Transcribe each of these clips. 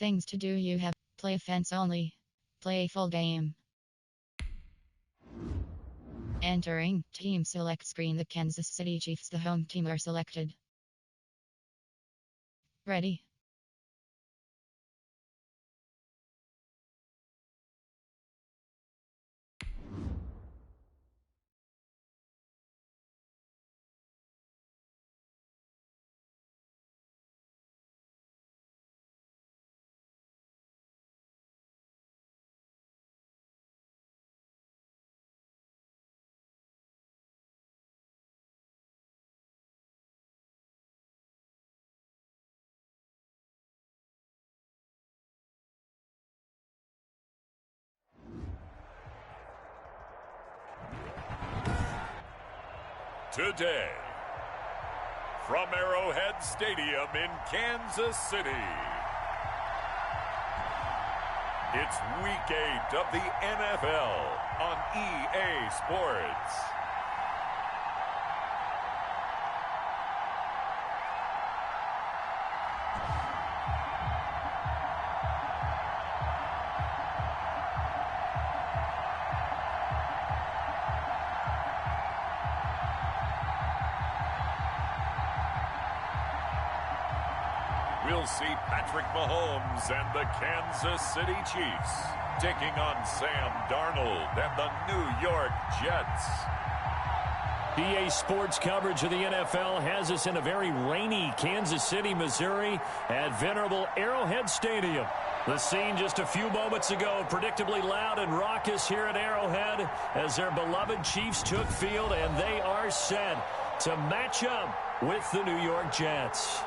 Things to do: you have play offense only. Play full game. Entering team select screen. The Kansas City Chiefs, the home team, are selected. Ready. Today, from Arrowhead Stadium in Kansas City, it's Week 8 of the NFL on EA Sports. We'll see Patrick Mahomes and the Kansas City Chiefs taking on Sam Darnold and the New York Jets. EA Sports coverage of the NFL has us in a very rainy Kansas City, Missouri at venerable Arrowhead Stadium. The scene just a few moments ago, predictably loud and raucous here at Arrowhead as their beloved Chiefs took field, and they are set to match up with the New York Jets.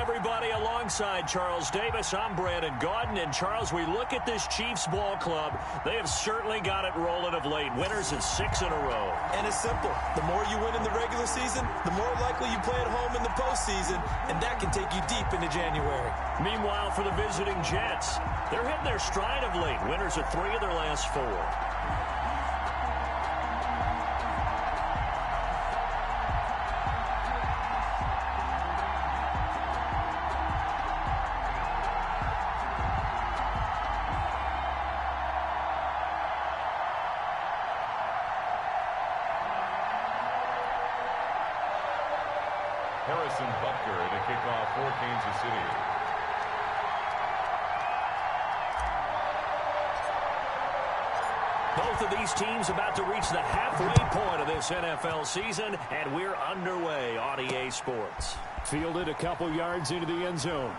Everybody, alongside Charles Davis, I'm Brandon Gaudin. And Charles, we look at this Chiefs ball club. They have certainly got it rolling of late. Winners in 6 in a row. And it's simple. The more you win in the regular season, the more likely you play at home in the postseason, and that can take you deep into January. Meanwhile, for the visiting Jets, they're hitting their stride of late. Winners of 3 of their last 4. To kick off for Kansas City. Both of these teams about to reach the halfway point of this NFL season, and we're underway on EA Sports. Fielded a couple yards into the end zone.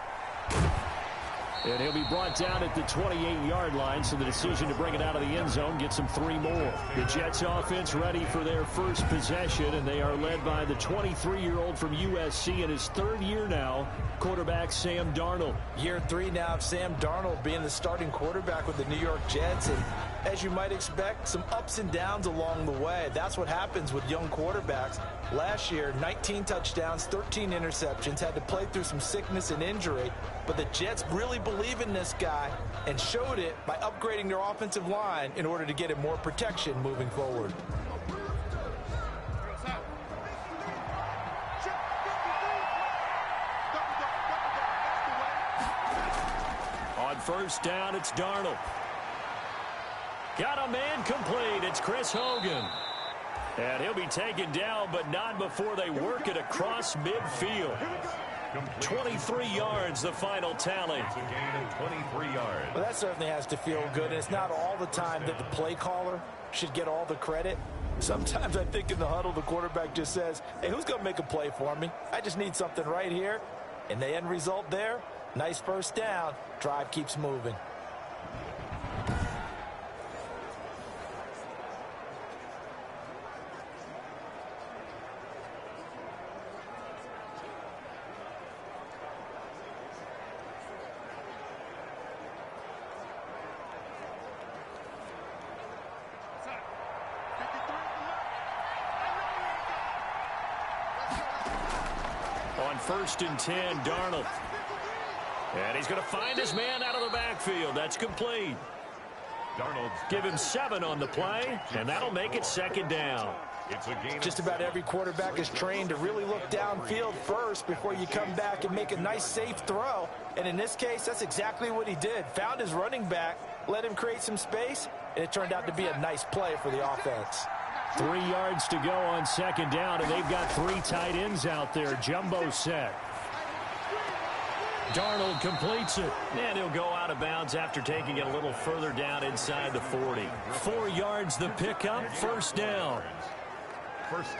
And he'll be brought down at the 28-yard line, so the decision to bring it out of the end zone gets him 3 more. The Jets offense ready for their first possession, and they are led by the 23-year-old from USC in his 3rd year now, quarterback Sam Darnold. Year 3 now of Sam Darnold being the starting quarterback with the New York Jets, and as you might expect, some ups and downs along the way. That's what happens with young quarterbacks. Last year, 19 touchdowns, 13 interceptions, had to play through some sickness and injury, but the Jets really believe in this guy and showed it by upgrading their offensive line in order to get him more protection moving forward. On first down, it's Darnold. Got a man complete. It's Chris Hogan. And he'll be taken down, but not before they work it across midfield. 23 yards, the final tally. It's a gain of 23 yards. Well, that certainly has to feel good. And it's not all the time that the play caller should get all the credit. Sometimes I think in the huddle, the quarterback just says, hey, who's going to make a play for me? I just need something right here. And the end result there, nice first down. Drive keeps moving. On 1st and 10, Darnold. And he's going to find his man out of the backfield. That's complete. Give him 7 on the play, and that'll make it second down. Just about every quarterback is trained to really look downfield first before you come back and make a nice, safe throw. And in this case, that's exactly what he did. Found his running back, let him create some space, and it turned out to be a nice play for the offense. 3 yards to go on second down, and they've got 3 tight ends out there. Jumbo set. Darnold completes it. And he'll go out of bounds after taking it a little further down inside the 40. 4 yards the pickup, first down.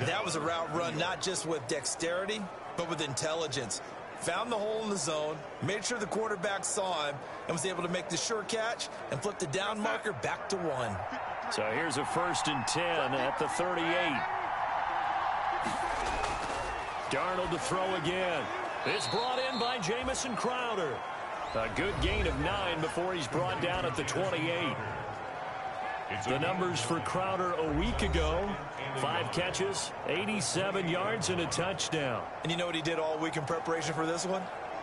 That was a route run not just with dexterity, but with intelligence. Found the hole in the zone, made sure the quarterback saw him, and was able to make the sure catch and flip the down marker back to 1. So here's a 1st and 10 at the 38. Darnold to throw again. It's brought in by Jamison Crowder. A good gain of 9 before he's brought down at the 28. The numbers for Crowder a week ago: 5 catches, 87 yards, and a touchdown. And you know what he did all week in preparation for this one?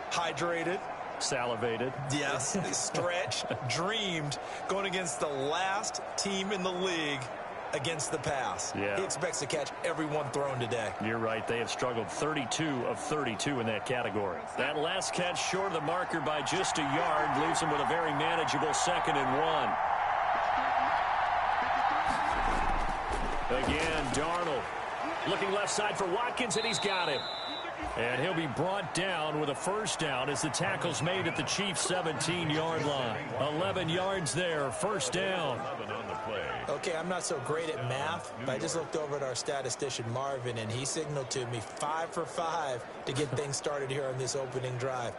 Hydrated. Salivated. Yes, stretched, dreamed, going against the last team in the league against the pass. Yeah. He expects to catch every one thrown today. You're right. They have struggled 32 of 32 in that category. That last catch short of the marker by just a yard leaves him with a very manageable 2nd and 1. Again, Darnold looking left side for Watkins, and he's got him. And he'll be brought down with a first down as the tackle's made at the Chiefs' 17-yard line. 11 yards there, first down. Okay, I'm not so great at math, but I just looked over at our statistician, Marvin, and he signaled to me 5 for 5 to get things started here on this opening drive.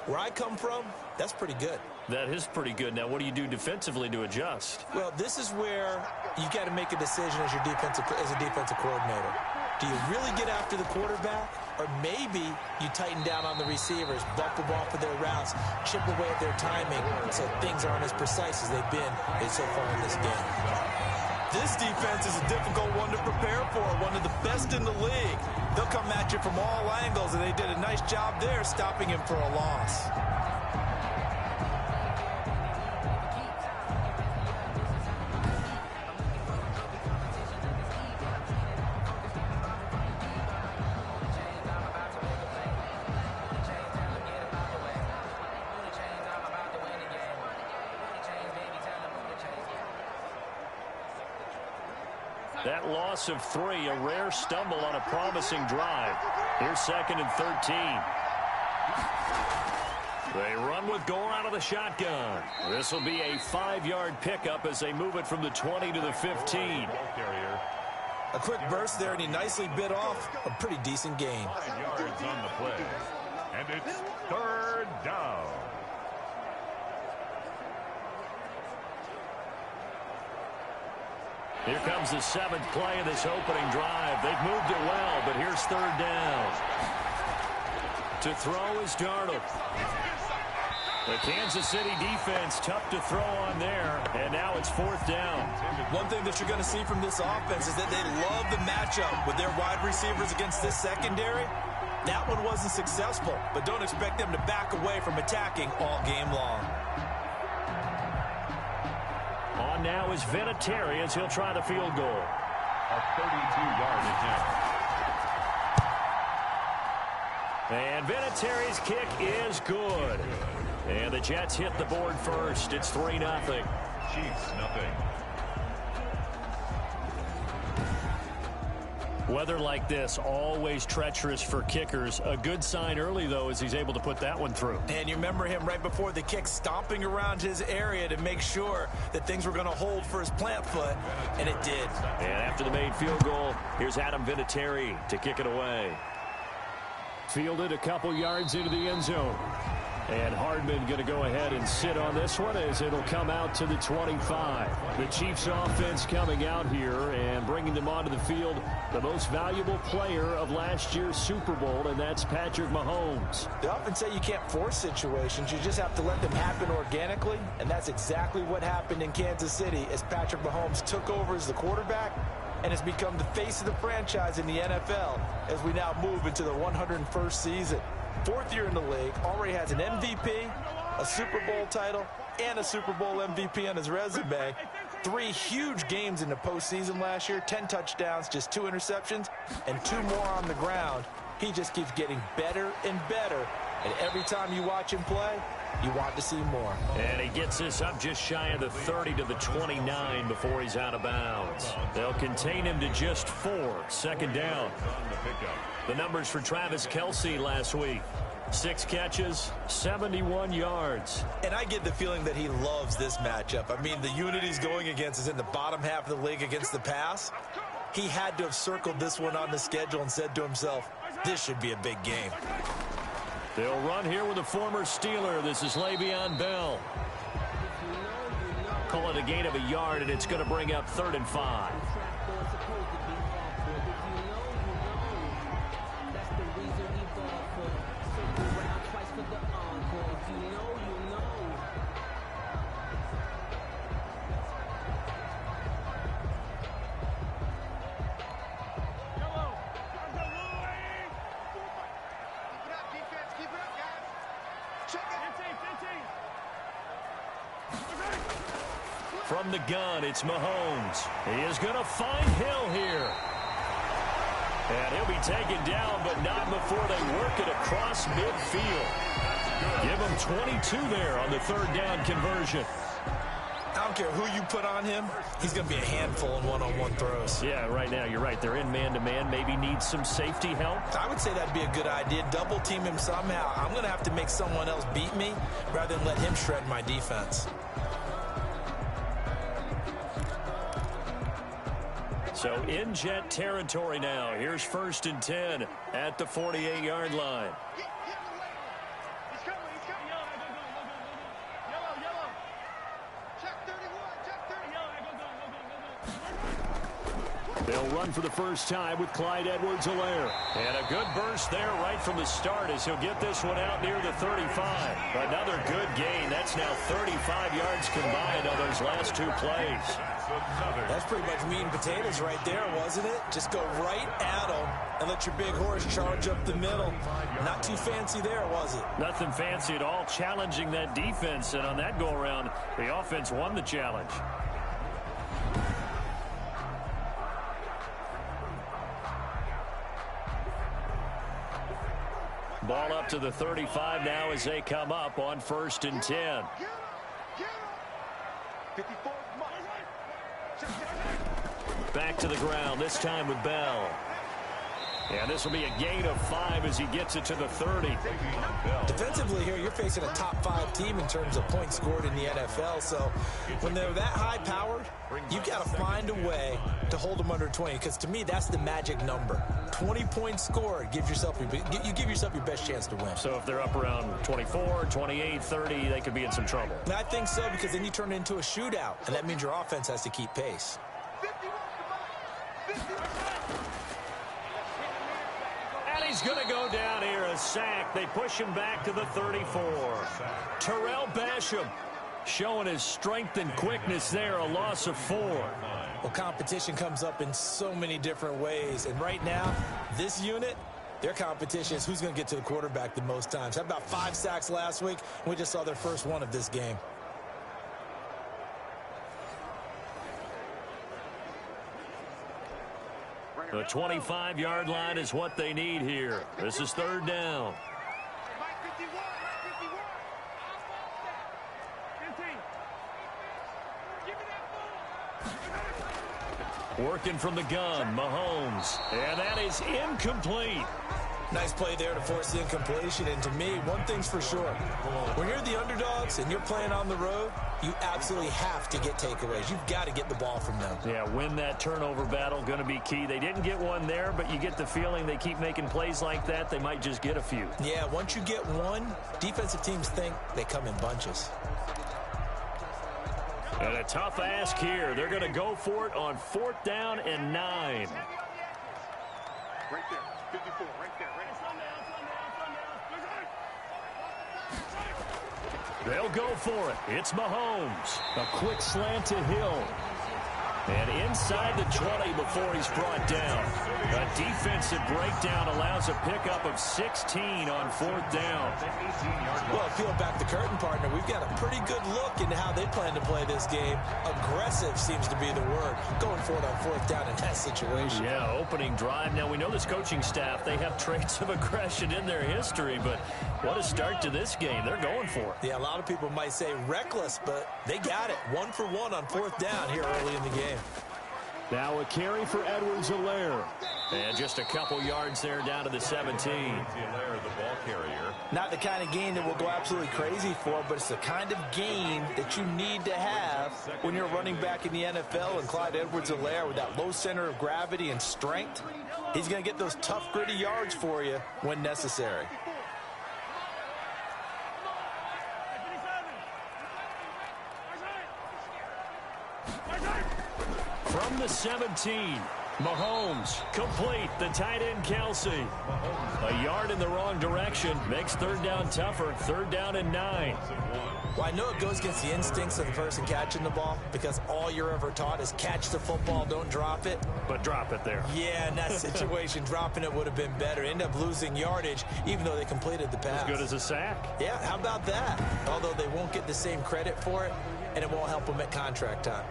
Where I come from, that's pretty good. That is pretty good. Now, what do you do defensively to adjust? Well, this is where you got to make a decision as a defensive coordinator. Do you really get after the quarterback? Or maybe you tighten down on the receivers, bump them off of their routes, chip away at their timing so things aren't as precise as they've been so far in this game. This defense is a difficult one to prepare for, one of the best in the league. They'll come at you from all angles, and they did a nice job there stopping him for a loss. That loss of 3, a rare stumble on a promising drive. Here's 2nd and 13. They run with Gore out of the shotgun. This will be a 5-yard pickup as they move it from the 20 to the 15. A quick burst there, and he nicely bit off a pretty decent gain. 5 yards on the play. And it's 3rd down. Here comes the 7th play of this opening drive. They've moved it well, but here's 3rd down. To throw is Darnold. The Kansas City defense tough to throw on there, and now it's 4th down. One thing that you're going to see from this offense is that they love the matchup with their wide receivers against this secondary. That one wasn't successful, but don't expect them to back away from attacking all game long. On now is Vinatieri as he'll try the field goal. A 32-yard attempt. And Vinatieri's kick is good. And the Jets hit the board first. It's 3-0. Chiefs, nothing. Weather like this, always treacherous for kickers. A good sign early, though, as he's able to put that one through. And you remember him right before the kick stomping around his area to make sure that things were going to hold for his plant foot, and it did. And after the made field goal, here's Adam Vinatieri to kick it away. Fielded a couple yards into the end zone. And Hardman going to go ahead and sit on this one as it'll come out to the 25. The Chiefs offense coming out here and bringing them onto the field, the most valuable player of last year's Super Bowl, and that's Patrick Mahomes. They often say you can't force situations. You just have to let them happen organically, and that's exactly what happened in Kansas City as Patrick Mahomes took over as the quarterback and has become the face of the franchise in the NFL as we now move into the 101st season. 4th year in the league, already has an MVP, a Super Bowl title, and a Super Bowl MVP on his resume. 3 huge games in the postseason last year, 10 touchdowns, just 2 interceptions, and 2 more on the ground. He just keeps getting better and better, and every time you watch him play, you want to see more. And he gets this up just shy of the 30 to the 29 before he's out of bounds. They'll contain him to just 4. Second down. The numbers for Travis Kelce last week. 6 catches, 71 yards. And I get the feeling that he loves this matchup. I mean, the unit he's going against is in the bottom half of the league against the pass. He had to have circled this one on the schedule and said to himself, this should be a big game. They'll run here with a former Steeler. This is Le'Veon Bell. Call it a gain of a yard, and it's going to bring up 3rd and 5. From the gun, it's Mahomes. He is going to find Hill here. And he'll be taken down, but not before they work it across midfield. Give him 22 there on the 3rd down conversion. I don't care who you put on him, he's going to be a handful in one-on-one throws. Yeah, right now, you're right. They're in man-to-man. Maybe need some safety help. I would say that'd be a good idea. Double team him somehow. I'm going to have to make someone else beat me rather than let him shred my defense. So in Jet territory now. Here's 1st and 10 at the 48-yard line. They'll run for the first time with Clyde Edwards-Helaire. And a good burst there right from the start as he'll get this one out near the 35. Another good gain. That's now 35 yards combined on those last 2 plays. That's pretty much meat and potatoes right there, wasn't it? Just go right at them and let your big horse charge up the middle. Not too fancy there, was it? Nothing fancy at all. Challenging that defense, and on that go-around, the offense won the challenge. Ball up to the 35 now as they come up on 1st and 10. Back to the ground, this time with Bell. And this will be a gain of 5 as he gets it to the 30. Defensively here, you're facing a top 5 team in terms of points scored in the NFL. So when they're that high-powered, you've got to find a way to hold them under 20. Because to me, that's the magic number. 20 points scored, you give yourself your best chance to win. So if they're up around 24, 28, 30, they could be in some trouble. And I think so, because then you turn it into a shootout, and that means your offense has to keep pace. And he's going to go down here, a sack. They push him back to the 34. Terrell Basham showing his strength and quickness there, a loss of 4. Well, competition comes up in so many different ways. And right now, this unit, their competition is who's going to get to the quarterback the most times. Had about 5 sacks last week. We just saw their first one of this game. The 25-yard line is what they need here. This is 3rd down. Working from the gun, Mahomes. And that is incomplete. Nice play there to force the incompletion. And to me, one thing's for sure. When you're the underdogs and you're playing on the road, you absolutely have to get takeaways. You've got to get the ball from them. Yeah, win that turnover battle, going to be key. They didn't get one there, but you get the feeling they keep making plays like that, they might just get a few. Yeah, once you get one, defensive teams think they come in bunches. And a tough ask here. They're going to go for it on 4th down and 9. Right there, 54, right there. They'll go for it. It's Mahomes. A quick slant to Hill. And inside the 20 before he's brought down. A defensive breakdown allows a pickup of 16 on 4th down. Well, peel back the curtain, partner. We've got a pretty good look into how they plan to play this game. Aggressive seems to be the word. Going for it on 4th down in that situation. Yeah, opening drive. Now, we know this coaching staff, they have traits of aggression in their history, but what a start to this game. They're going for it. Yeah, a lot of people might say reckless, but they got it. 1 for 1 on 4th down here early in the game. Now a carry for Edwards-Helaire. And just a couple yards there down to the 17. The ball carrier. Not the kind of game that we'll go absolutely crazy for, but it's the kind of game that you need to have when you're running back in the NFL. And Clyde Edwards-Helaire, with that low center of gravity and strength, he's going to get those tough, gritty yards for you when necessary. From the 17, Mahomes complete. The tight end, Kelsey. A yard in the wrong direction. Makes 3rd down tougher. 3rd down and 9. Well, I know it goes against the instincts of the person catching the ball because all you're ever taught is catch the football, don't drop it. But drop it there. Yeah, in that situation, dropping it would have been better. End up losing yardage, even though they completed the pass. As good as a sack. Yeah, how about that? Although they won't get the same credit for it, and it won't help them at contract time.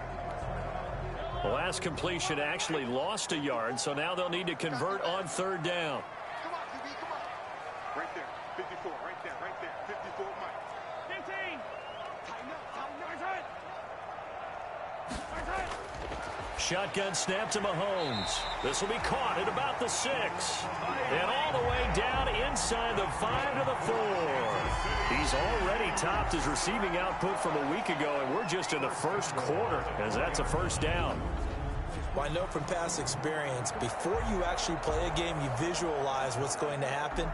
The last completion actually lost a yard, so now they'll need to convert on 3rd down. Come on, QB, come on. Right there, 54, right there, 54, Mike. 15. Tighten up. Shotgun snap to Mahomes. This will be caught at about the 6. And all the way down inside the 5 to the 4. He's already topped his receiving output from a week ago, and we're just in the 1st quarter, as that's a 1st down. Well, I know from past experience, before you actually play a game, you visualize what's going to happen.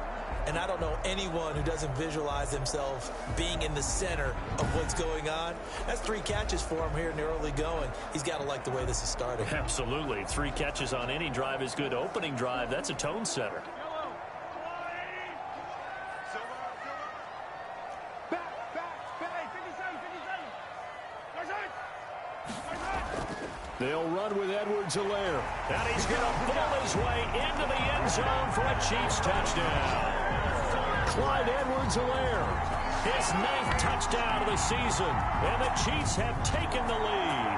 And I don't know anyone who doesn't visualize themselves being in the center of what's going on. That's 3 catches for him here in the early going. He's got to like the way this is starting. Absolutely. 3 catches on any drive is good. Opening drive, that's a tone setter. They'll run with Edwards-Helaire. And he's going to ball his way into the end zone for a Chiefs touchdown. Clyde Edwards-Helaire, his 9th touchdown of the season. And the Chiefs have taken the lead.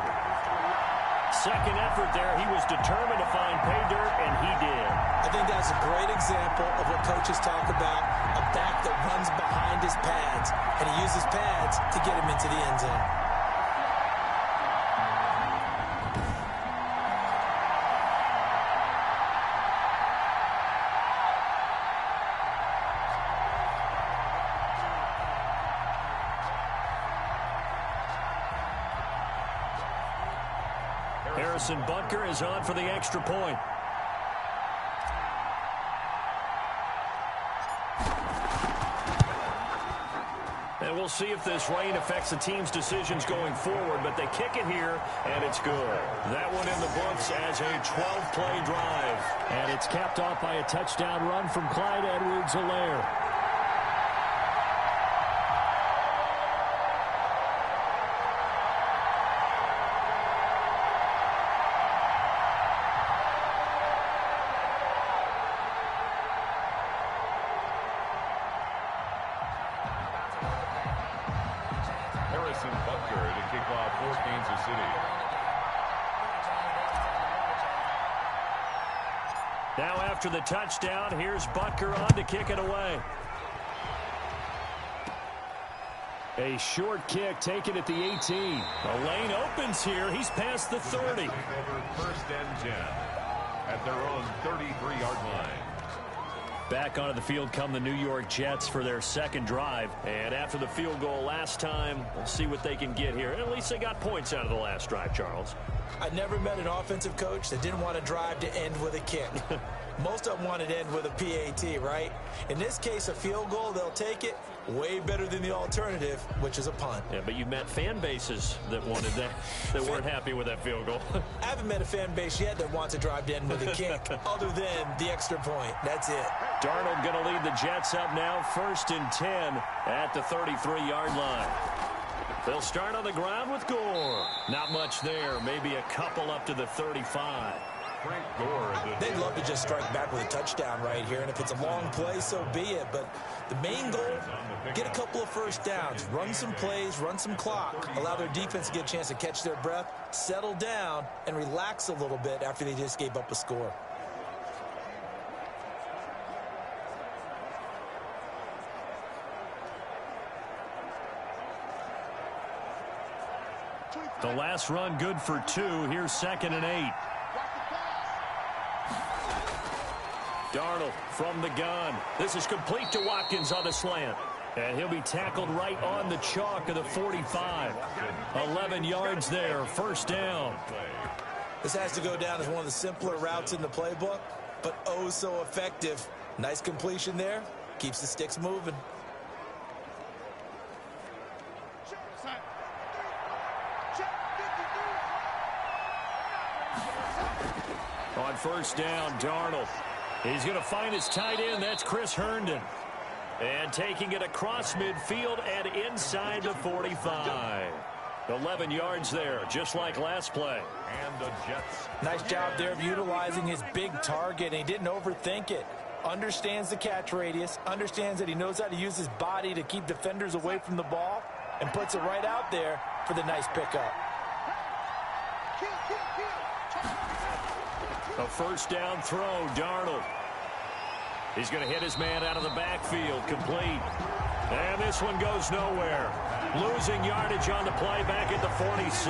Second effort there, he was determined to find pay dirt, and he did. I think that's a great example of what coaches talk about, a back that runs behind his pads, and he uses pads to get him into the end zone. Harrison Butker is on for the extra point. And we'll see if this rain affects the team's decisions going forward, but they kick it here, and it's good. That one in the books as a 12-play drive. And it's capped off by a touchdown run from Clyde Edwards-Helaire. Butker to kick off for Kansas City. Now after the touchdown, here's Butker on to kick it away. A short kick taken at the 18. The lane opens here. He's past the 30. Over 1st and 10 at their own 33-yard line. Back onto the field come the New York Jets for their second drive. And after the field goal last time, we'll see what they can get here. And at least they got points out of the last drive, Charles. I never met an offensive coach that didn't want to drive to end with a kick. Most of them wanted to end with a PAT, right? In this case, a field goal, they'll take it. Way better than the alternative, which is a punt. Yeah, but you've met fan bases that wanted that, that weren't happy with that field goal. I haven't met a fan base yet that wants to drive to end with a kick, other than the extra point. That's it. Darnold going to lead the Jets up now, 1st and 10 at the 33-yard line. They'll start on the ground with Gore. Not much there. Maybe a couple up to the 35. They'd love to just strike back with a touchdown right here, and if it's a long play, so be it. But the main goal, get a couple of first downs, run some plays, run some clock, allow their defense to get a chance to catch their breath, settle down, and relax a little bit after they just gave up a score. The last run good for 2. Here's 2nd and 8. Darnold from the gun. This is complete to Watkins on the slant. And he'll be tackled right on the chalk of the 45. 11 yards there, first down. This has to go down as one of the simpler routes in the playbook, but oh so effective. Nice completion there. Keeps the sticks moving. On first down, Darnold. He's going to find his tight end. That's Chris Herndon. And taking it across midfield and inside the 45. 11 yards there, just like last play. And the Jets. Nice job there of utilizing his big target, and he didn't overthink it. Understands the catch radius, understands that he knows how to use his body to keep defenders away from the ball, and puts it right out there for the nice pickup. A first down throw, Darnold. He's going to hit his man out of the backfield, complete. And this one goes nowhere. Losing yardage on the play back at the 46.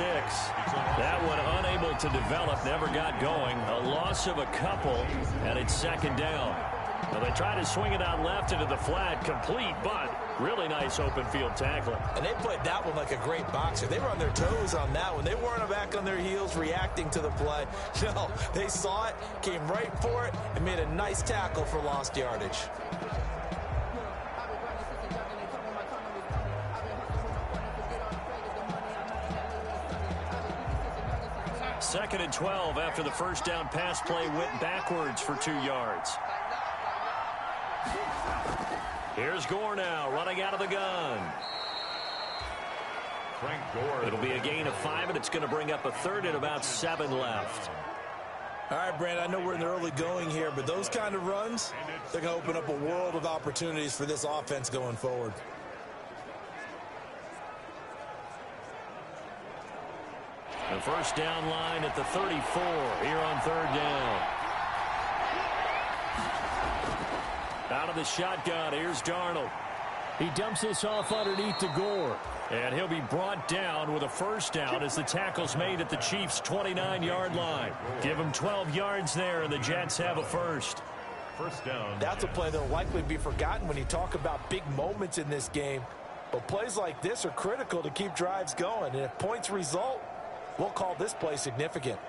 That one unable to develop, never got going. A loss of a couple, and it's 2nd down. Now they try to swing it out left into the flat, complete, but really nice open field tackling. And they played that one like a great boxer. They were on their toes on that one. They weren't back on their heels reacting to the play. No, they saw it, came right for it, and made a nice tackle for lost yardage. Second and 12 after the first down pass play went backwards for 2 yards. Here's Gore now, running out of the gun. Frank Gore. It'll be a gain of 5, and it's going to bring up a 3rd and about 7 left. All right, Brandon, I know we're in the early going here, but those kind of runs, they're going to open up a world of opportunities for this offense going forward. The first down line at the 34 here on 3rd down. Out of the shotgun, here's Darnold. He dumps this off underneath to Gore. And he'll be brought down with a first down as the tackle's made at the Chiefs' 29-yard line. Give him 12 yards there, and the Jets have a first. First down. That's a play that will likely be forgotten when you talk about big moments in this game. But plays like this are critical to keep drives going. And if points result, we'll call this play significant.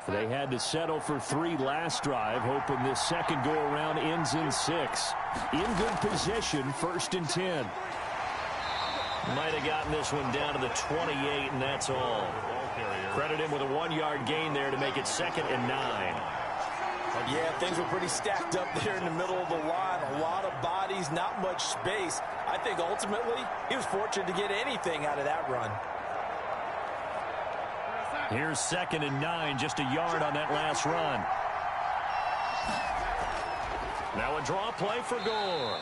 They had to settle for 3 last drive, hoping this second go-around ends in 6. In good position, 1st and 10. Might have gotten this one down to the 28, and that's all. Credit him with a 1-yard gain there to make it 2nd and 9. Yeah, things were pretty stacked up there in the middle of the line. A lot of bodies, not much space. I think ultimately he was fortunate to get anything out of that run. Here's 2nd and 9, just a yard on that last run. Now a draw play for Gore.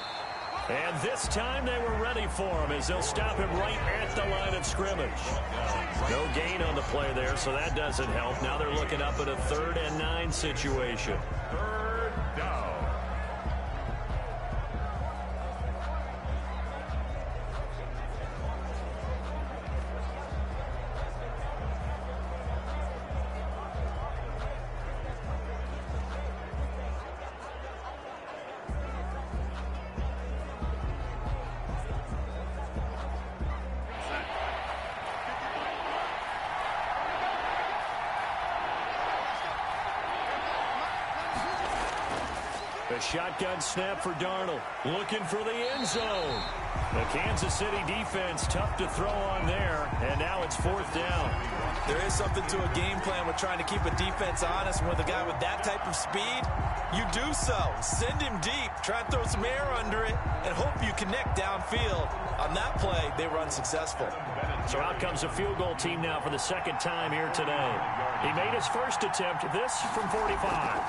And this time they were ready for him as they'll stop him right at the line of scrimmage. No gain on the play there, so that doesn't help. Now they're looking up at a 3rd and 9 situation. 3rd down. A shotgun snap for Darnold. Looking for the end zone. The Kansas City defense tough to throw on there. And now it's 4th down. There is something to a game plan with trying to keep a defense honest. With a guy with that type of speed, you do so. Send him deep. Try and throw some air under it and hope you connect downfield. On that play, they were unsuccessful. So out comes a field goal team now for the 2nd time here today. He made his first attempt, this from 45.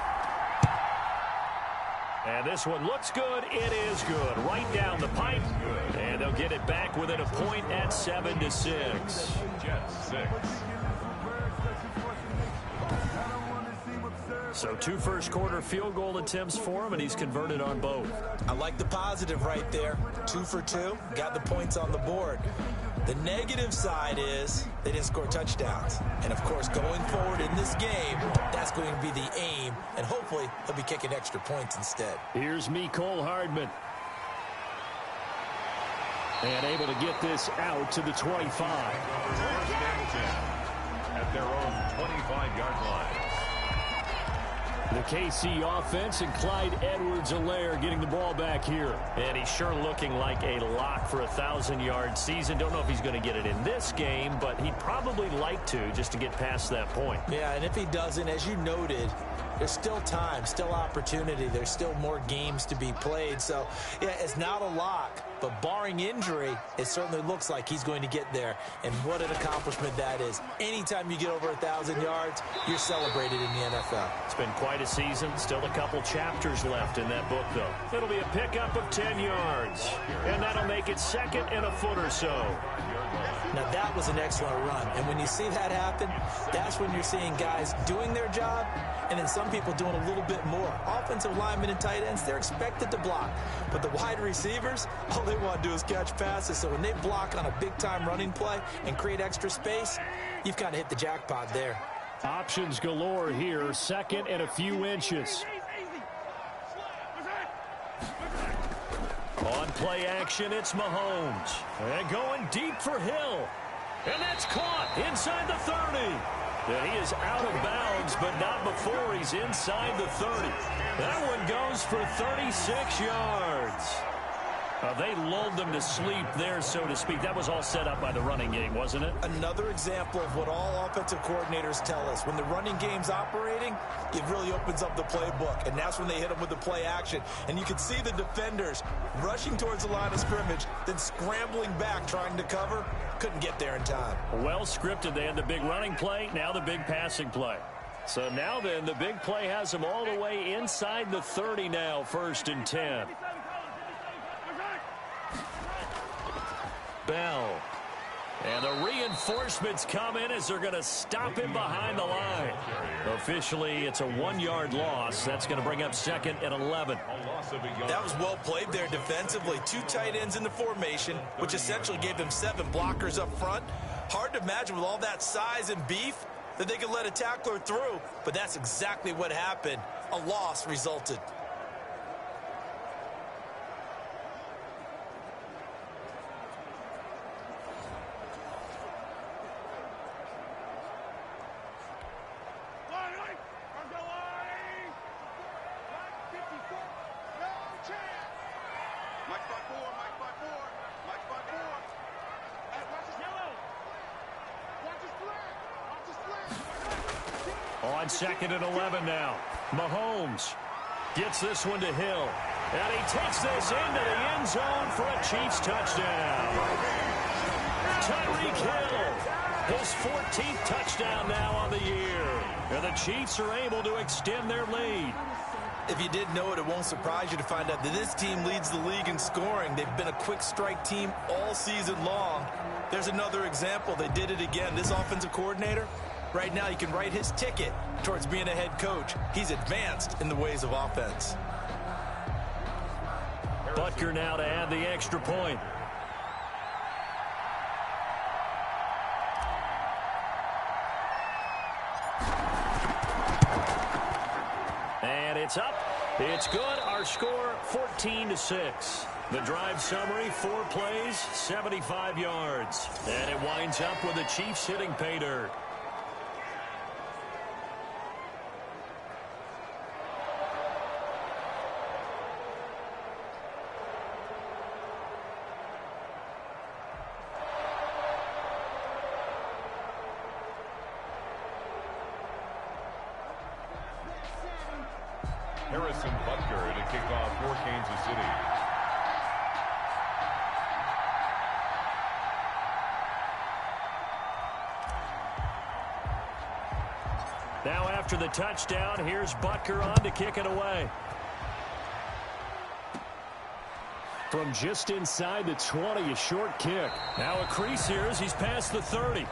And this one looks good. It is good. Right down the pipe. And they'll get it back within a point at 7-6. So 2 first-quarter field goal attempts for him, and he's converted on both. I like the positive right there. 2 for 2. Got the points on the board. The negative side is they didn't score touchdowns. And, of course, going forward in this game, that's going to be the aim. And hopefully he'll be kicking extra points instead. Here's Mecole Hardman. And able to get this out to the 25. At their own 25-yard line. The KC offense and Clyde Edwards-Helaire getting the ball back here. And he's sure looking like a lock for a 1,000-yard season. Don't know if he's going to get it in this game, but he'd probably like to just to get past that point. Yeah, and if he doesn't, as you noted, there's still time, still opportunity. There's still more games to be played. So, yeah, it's not a lock, but barring injury, it certainly looks like he's going to get there. And what an accomplishment that is. Anytime you get over 1,000 yards, you're celebrated in the NFL. It's been quite a season. Still a couple chapters left in that book, though. It'll be a pickup of 10 yards. And that'll make it 2nd and a foot or so. Now, that was an excellent run. And when you see that happen, that's when you're seeing guys doing their job and then some people doing a little bit more. Offensive linemen and tight ends, they're expected to block. But the wide receivers, all they want to do is catch passes. So when they block on a big-time running play and create extra space, you've kind of hit the jackpot there. Options galore here. 2nd and a few inches. On play action, it's Mahomes. And going deep for Hill. And that's caught inside the 30. And he is out of bounds, but not before he's inside the 30. That one goes for 36 yards. They lulled them to sleep there, so to speak. That was all set up by the running game, wasn't it? Another example of what all offensive coordinators tell us. When the running game's operating, it really opens up the playbook, and that's when they hit them with the play action. And you can see the defenders rushing towards the line of scrimmage, then scrambling back, trying to cover. Couldn't get there in time. Well scripted. They had the big running play, now the big passing play. So now then, the big play has them all the way inside the 30 now, 1st and 10. Bell. And the reinforcements come in as they're going to stop him behind the line. Officially, it's a 1-yard loss. That's going to bring up 2nd and 11. That was well played there defensively. 2 tight ends in the formation, which essentially gave them 7 blockers up front. Hard to imagine with all that size and beef that they could let a tackler through, but that's exactly what happened. A loss resulted. On 2nd and 11 now. Mahomes gets this one to Hill. And he takes this into the end zone for a Chiefs touchdown. Tyreek Hill, his 14th touchdown now on the year. And the Chiefs are able to extend their lead. If you didn't know it, it won't surprise you to find out that this team leads the league in scoring. They've been a quick strike team all season long. There's another example. They did it again. This offensive coordinator, right now, you can write his ticket towards being a head coach. He's advanced in the ways of offense. Butker now to add the extra point. And it's up. It's good. Our score, 14-6. The drive summary, 4 plays, 75 yards. And it winds up with the Chiefs hitting pay dirt. Harrison Butker to kick off for Kansas City. Now after the touchdown, here's Butker on to kick it away. From just inside the 20, a short kick. Now a crease here as he's past the 30.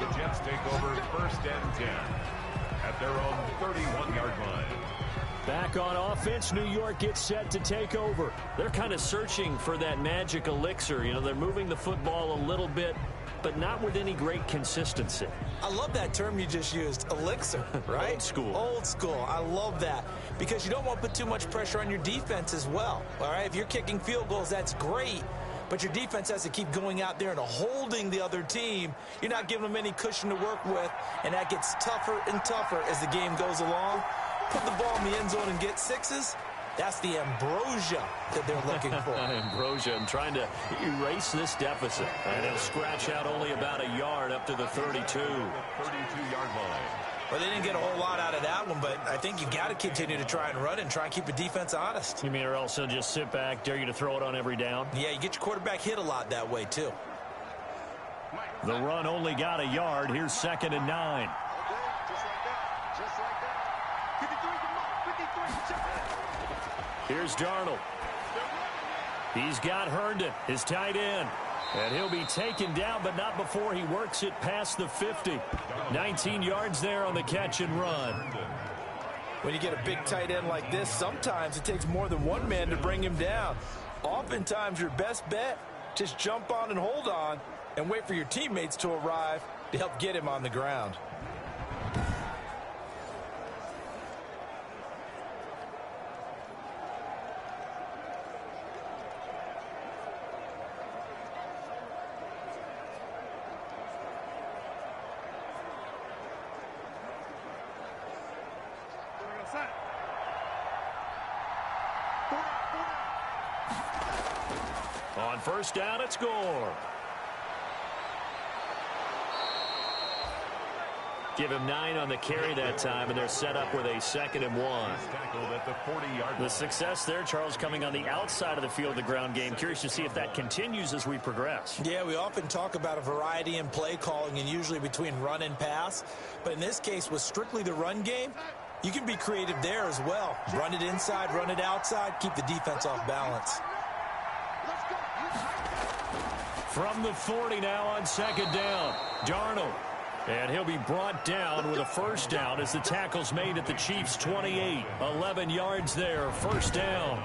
The Jets take over 1st and 10 at their own 31-yard line. Back on offense, New York gets set to take over. They're kind of searching for that magic elixir. You know, they're moving the football a little bit, but not with any great consistency. I love that term you just used, elixir, right? Old school. Old school. I love that because you don't want to put too much pressure on your defense as well, all right? If you're kicking field goals, that's great, but your defense has to keep going out there and holding the other team. You're not giving them any cushion to work with, and that gets tougher and tougher as the game goes along. Put the ball in the end zone and get sixes. That's the ambrosia that they're looking for. Ambrosia and trying to erase this deficit. And he'll scratch out only about a yard up to the 32. 32-yard line. Well, they didn't get a whole lot out of that one, but I think you've got to continue to try and run and try and keep the defense honest. You mean or else he'll just sit back, dare you to throw it on every down? Yeah, you get your quarterback hit a lot that way, too. The run only got a yard. Here's 2nd and 9. Here's Darnold. He's got Herndon, his tight end. And he'll be taken down, but not before he works it past the 50. 19 yards there on the catch and run. When you get a big tight end like this, sometimes it takes more than one man to bring him down. Oftentimes, your best bet, just jump on and hold on and wait for your teammates to arrive to help get him on the ground. On 1st down, it's Gore. Give him 9 on the carry that time, and they're set up with a 2nd and 1. Tackled at the 40-yard line. The success there, Charles, coming on the outside of the field, the ground game. Curious to see if that continues as we progress. Yeah, we often talk about a variety in play calling and usually between run and pass. But in this case, with strictly the run game, you can be creative there as well. Run it inside, run it outside, keep the defense off balance. From the 40 now on 2nd down, Darnold. And he'll be brought down with a 1st down as the tackle's made at the Chiefs' 28. 11 yards there, 1st down.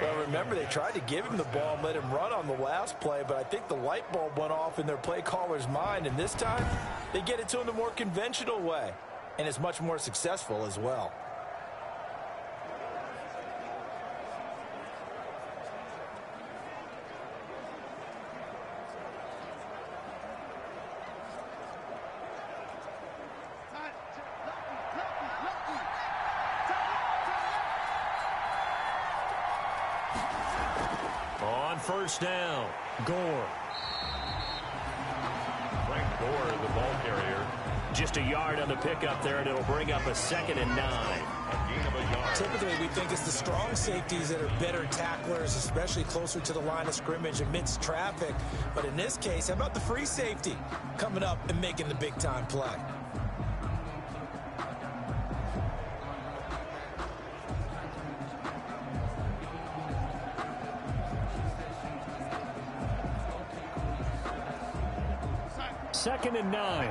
Well, remember, they tried to give him the ball and let him run on the last play, but I think the light bulb went off in their play caller's mind, and this time they get it to him the more conventional way, and it's much more successful as well. On 1st down, Gore. Frank Gore, the ball carrier. Just a yard on the pickup there, and it'll bring up a 2nd and 9. A gain of a yard. Typically, we think it's the strong safeties that are better tacklers, especially closer to the line of scrimmage amidst traffic. But in this case, how about the free safety coming up and making the big-time play? Second and 9.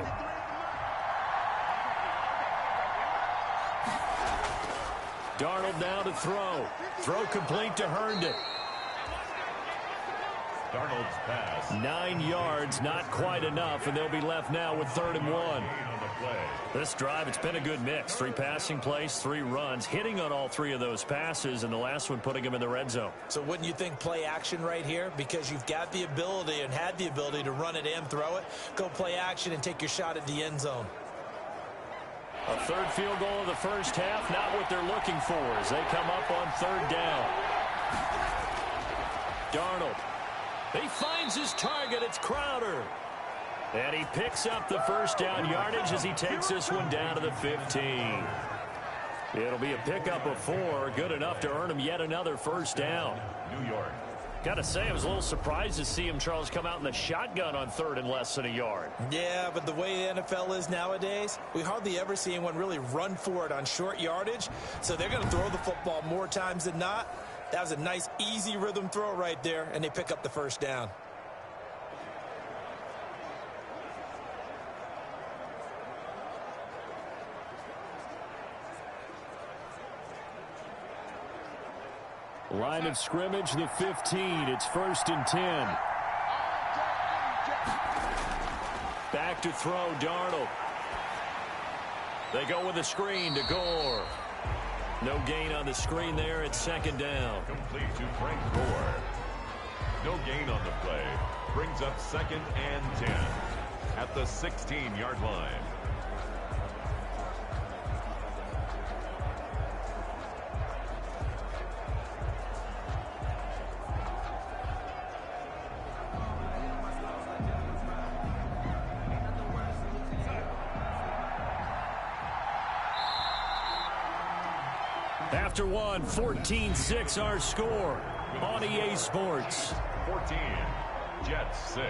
Darnold now to throw. Throw complete to Herndon. Darnold's pass. 9 yards, not quite enough, and they'll be left now with 3rd and 1. On the play. This drive, it's been a good mix. 3 passing plays, 3 runs, hitting on all 3 of those passes, and the last one putting him in the red zone. So wouldn't you think play action right here? Because you've got the ability and had the ability to run it and throw it. Go play action and take your shot at the end zone. A 3rd field goal of the 1st half, not what they're looking for as they come up on 3rd down. Darnold. He finds his target. It's Crowder. And he picks up the 1st down yardage as he takes this one down to the 15. It'll be a pickup of 4, good enough to earn him yet another first down. New York. Got to say, I was a little surprised to see him, Charles, come out in the shotgun on 3rd and less than a yard. Yeah, but the way the NFL is nowadays, we hardly ever see anyone really run for it on short yardage. So they're going to throw the football more times than not. That was a nice, easy rhythm throw right there, and they pick up the first down. Line of scrimmage, the 15. It's 1st and 10. Back to throw, Darnold. They go with a screen to Gore. No gain on the screen there. It's 2nd down. Complete to Frank Gore. No gain on the play. Brings up 2nd and 10 at the 16-yard line. After one, 14-6 our score on EA Sports. 14, Jets 6.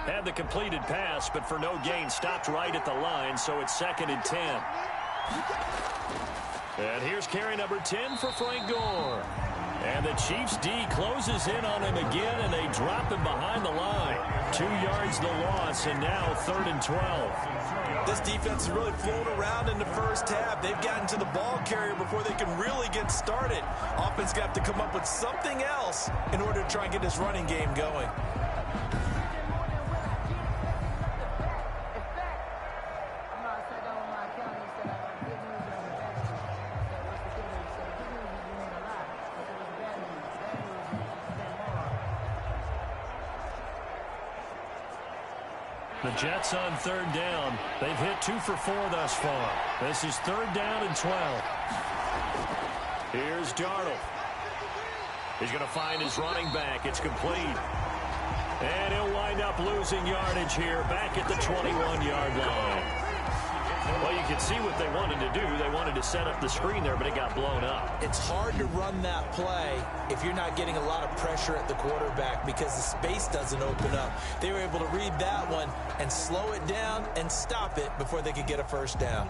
Had the completed pass, but for no gain, stopped right at the line, so it's 2nd and 10. And here's carry number 10 for Frank Gore. And the Chiefs D closes in on him again, and they drop him behind the line. 2 yards the loss, and now 3rd and 12. This defense is really flown around in the first half. They've gotten to the ball carrier before they can really get started. Offense got to come up with something else in order to try and get this running game going. The Jets on 3rd down. They've hit 2 for 4 thus far. This is 3rd down and 12. Here's Darnold. He's going to find his running back. It's complete. And he'll wind up losing yardage here back at the 21-yard line. Well, you can see what they wanted to do. They wanted to set up the screen there, but it got blown up. It's hard to run that play if you're not getting a lot of pressure at the quarterback because the space doesn't open up. They were able to read that one and slow it down and stop it before they could get a first down.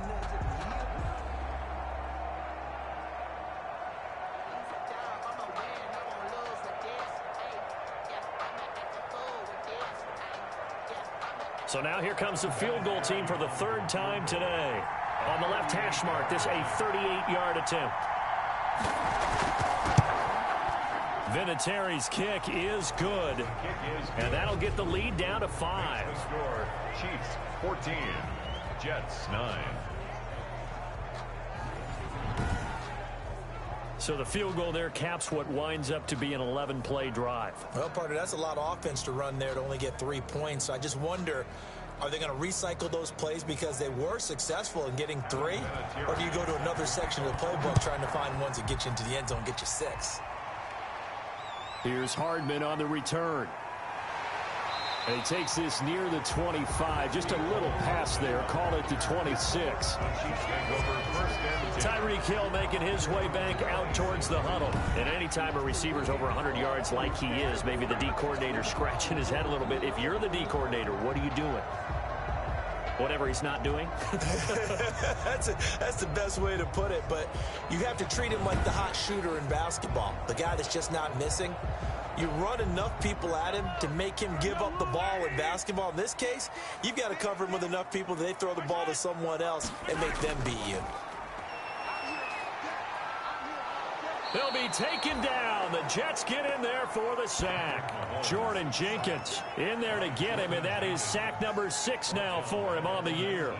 So now here comes the field goal team for the 3rd time today. On the left hash mark, this a 38-yard attempt. Vinatieri's kick is good. And that'll get the lead down to 5. The score, Chiefs 14, Jets 9. So the field goal there caps what winds up to be an 11-play drive. Well, partner, that's a lot of offense to run there to only get 3 points. So I just wonder, are they going to recycle those plays because they were successful in getting 3? Or do you go to another section of the playbook trying to find ones that get you into the end zone and get you 6? Here's Hardman on the return. And he takes this near the 25. Just a little pass there. Call it the 26. Tyreek Hill making his way back out towards the huddle. And anytime a receiver's over 100 yards like he is, maybe the D coordinator scratching his head a little bit. If you're the D coordinator, what are you doing? Whatever he's not doing? That's the best way to put it, but you have to treat him like the hot shooter in basketball, the guy that's just not missing. You run enough people at him to make him give up the ball in basketball. In this case, you've got to cover him with enough people that they throw the ball to someone else and make them beat you. They'll be taken down. The Jets get in there for the sack. Jordan Jenkins in there to get him, and that is sack number 6 now for him on the year.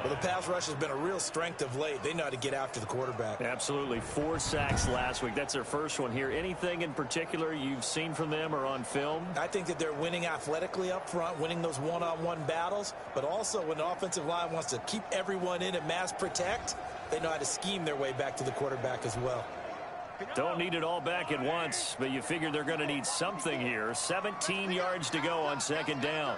Well, the pass rush has been a real strength of late. They know how to get after the quarterback. Absolutely. 4 sacks last week. That's their first one here. Anything in particular you've seen from them or on film? I think that they're winning athletically up front, winning those one-on-one battles, but also when the offensive line wants to keep everyone in and mass protect, they know how to scheme their way back to the quarterback as well. Don't need it all back at once, but you figure they're going to need something here. 17 yards to go on second down.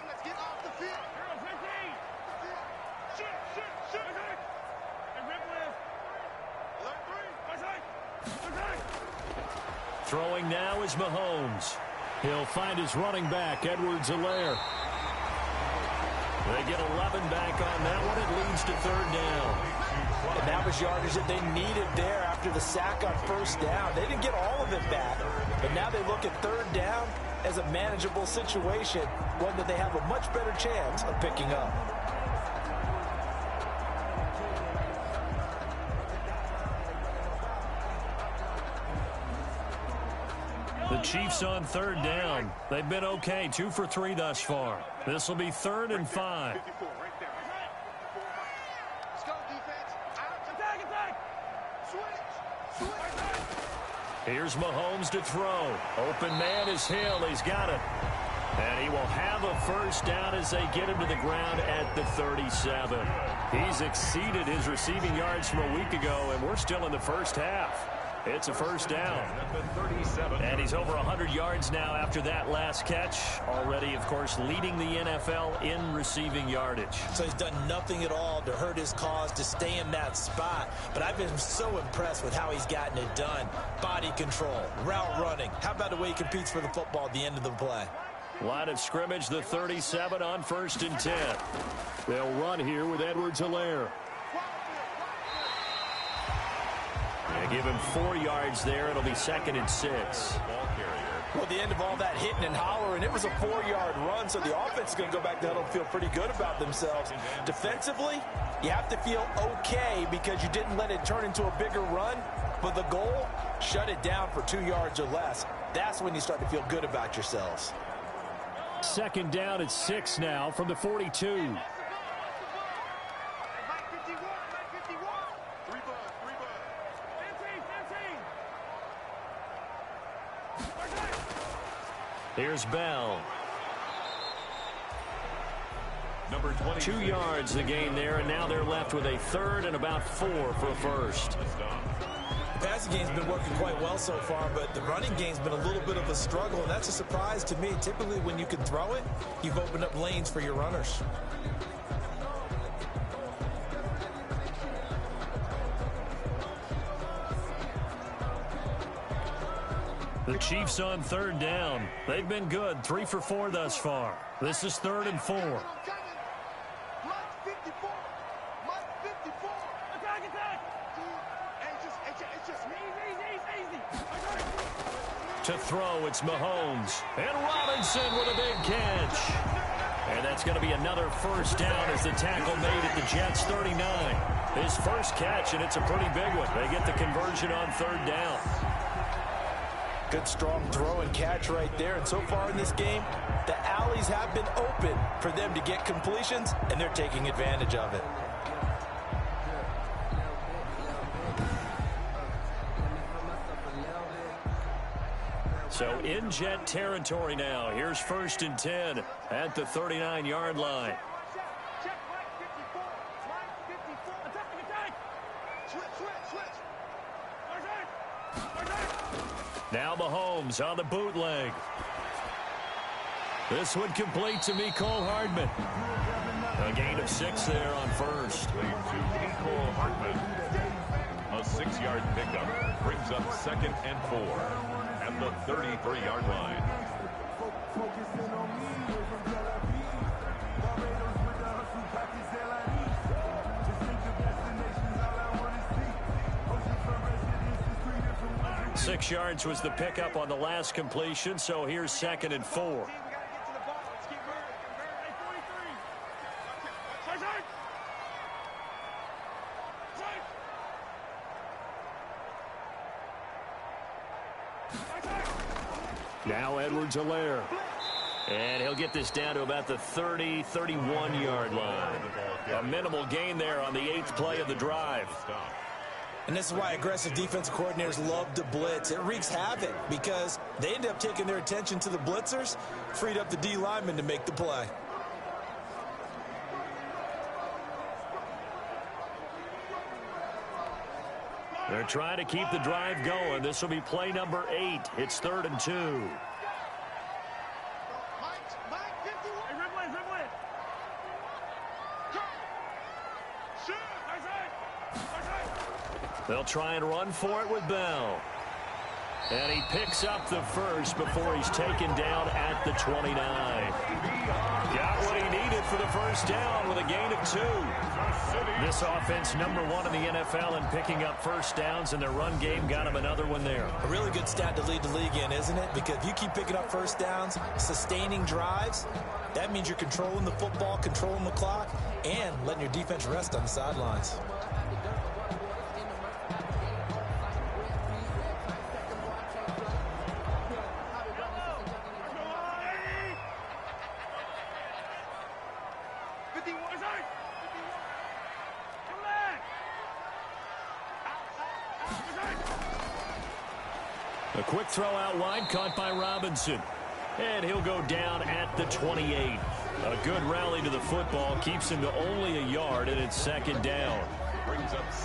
Throwing now is Mahomes. He'll find his running back, Edwards-Helaire. They get 11 back on that one. It leads to third down. And that was yardage that they needed there after the sack on first down. They didn't get all of it back, but now they look at third down as a manageable situation, one that they have a much better chance of picking up. The Chiefs on third down. They've been okay, 2 for 3 thus far. This will be 3rd and 5. Here's Mahomes to throw. Open man is Hill. He's got it. And he will have a first down as they get him to the ground at the 37. He's exceeded his receiving yards from a week ago, and we're still in the first half. It's a first down. And he's over 100 yards now after that last catch. Already, of course, leading the NFL in receiving yardage. So he's done nothing at all to hurt his cause, to stay in that spot. But I've been so impressed with how he's gotten it done. Body control, route running. How about the way he competes for the football at the end of the play? Line of scrimmage, the 37 on 1st and 10. They'll run here with Edwards-Helaire. They give him 4 yards there. It'll be 2nd and 6. Well, at the end of all that hitting and hollering, it was a 4-yard run, so the offense is going to go back to huddle and feel pretty good about themselves. Defensively, you have to feel okay because you didn't let it turn into a bigger run, but the goal, shut it down for 2 yards or less. That's when you start to feel good about yourselves. 2nd down at 6 now from the 42. Here's Bell. Number 20. 2 yards the gain there, and now they're left with a 3rd and about 4 for a first. The passing game's been working quite well so far, but the running game's been a little bit of a struggle, and that's a surprise to me. Typically, when you can throw it, you've opened up lanes for your runners. The Chiefs on 3rd down. They've been good, 3 for 4 thus far. This is 3rd and 4. To throw, it's Mahomes. And Robinson with a big catch. And that's going to be another first down as the tackle made at the Jets' 39. His first catch, and it's a pretty big one. They get the conversion on 3rd down. Good, strong throw and catch right there. And so far in this game, the alleys have been open for them to get completions, and they're taking advantage of it. So in Jet territory now. Here's 1st and 10 at the 39-yard line. Now Mahomes on the bootleg. This one complete to Mecole Hardman. A gain of 6 there on first. To Mecole Hardman. A 6-yard pickup brings up 2nd and 4 at the 33-yard line. Six yards was the pickup on the last completion, so here's 2nd and 4. Now Edwards-Helaire. And he'll get this down to about the 30, 31-yard line. A minimal gain there on the 8th play of the drive. And this is why aggressive defensive coordinators love to blitz. It wreaks havoc because they end up taking their attention to the blitzers, freed up the D lineman to make the play. They're trying to keep the drive going. This will be play number 8. It's 3rd and 2. They'll try and run for it with Bell. And he picks up the first before he's taken down at the 29. Got what he needed for the first down with a gain of 2. This offense #1 in the NFL in picking up first downs, and their run game got him another one there. A really good stat to lead the league in, isn't it? Because if you keep picking up first downs, sustaining drives, that means you're controlling the football, controlling the clock, and letting your defense rest on the sidelines. A quick throw out wide, caught by Robinson. And he'll go down at the 28. A good rally to the football keeps him to only a yard, and it's 2nd down.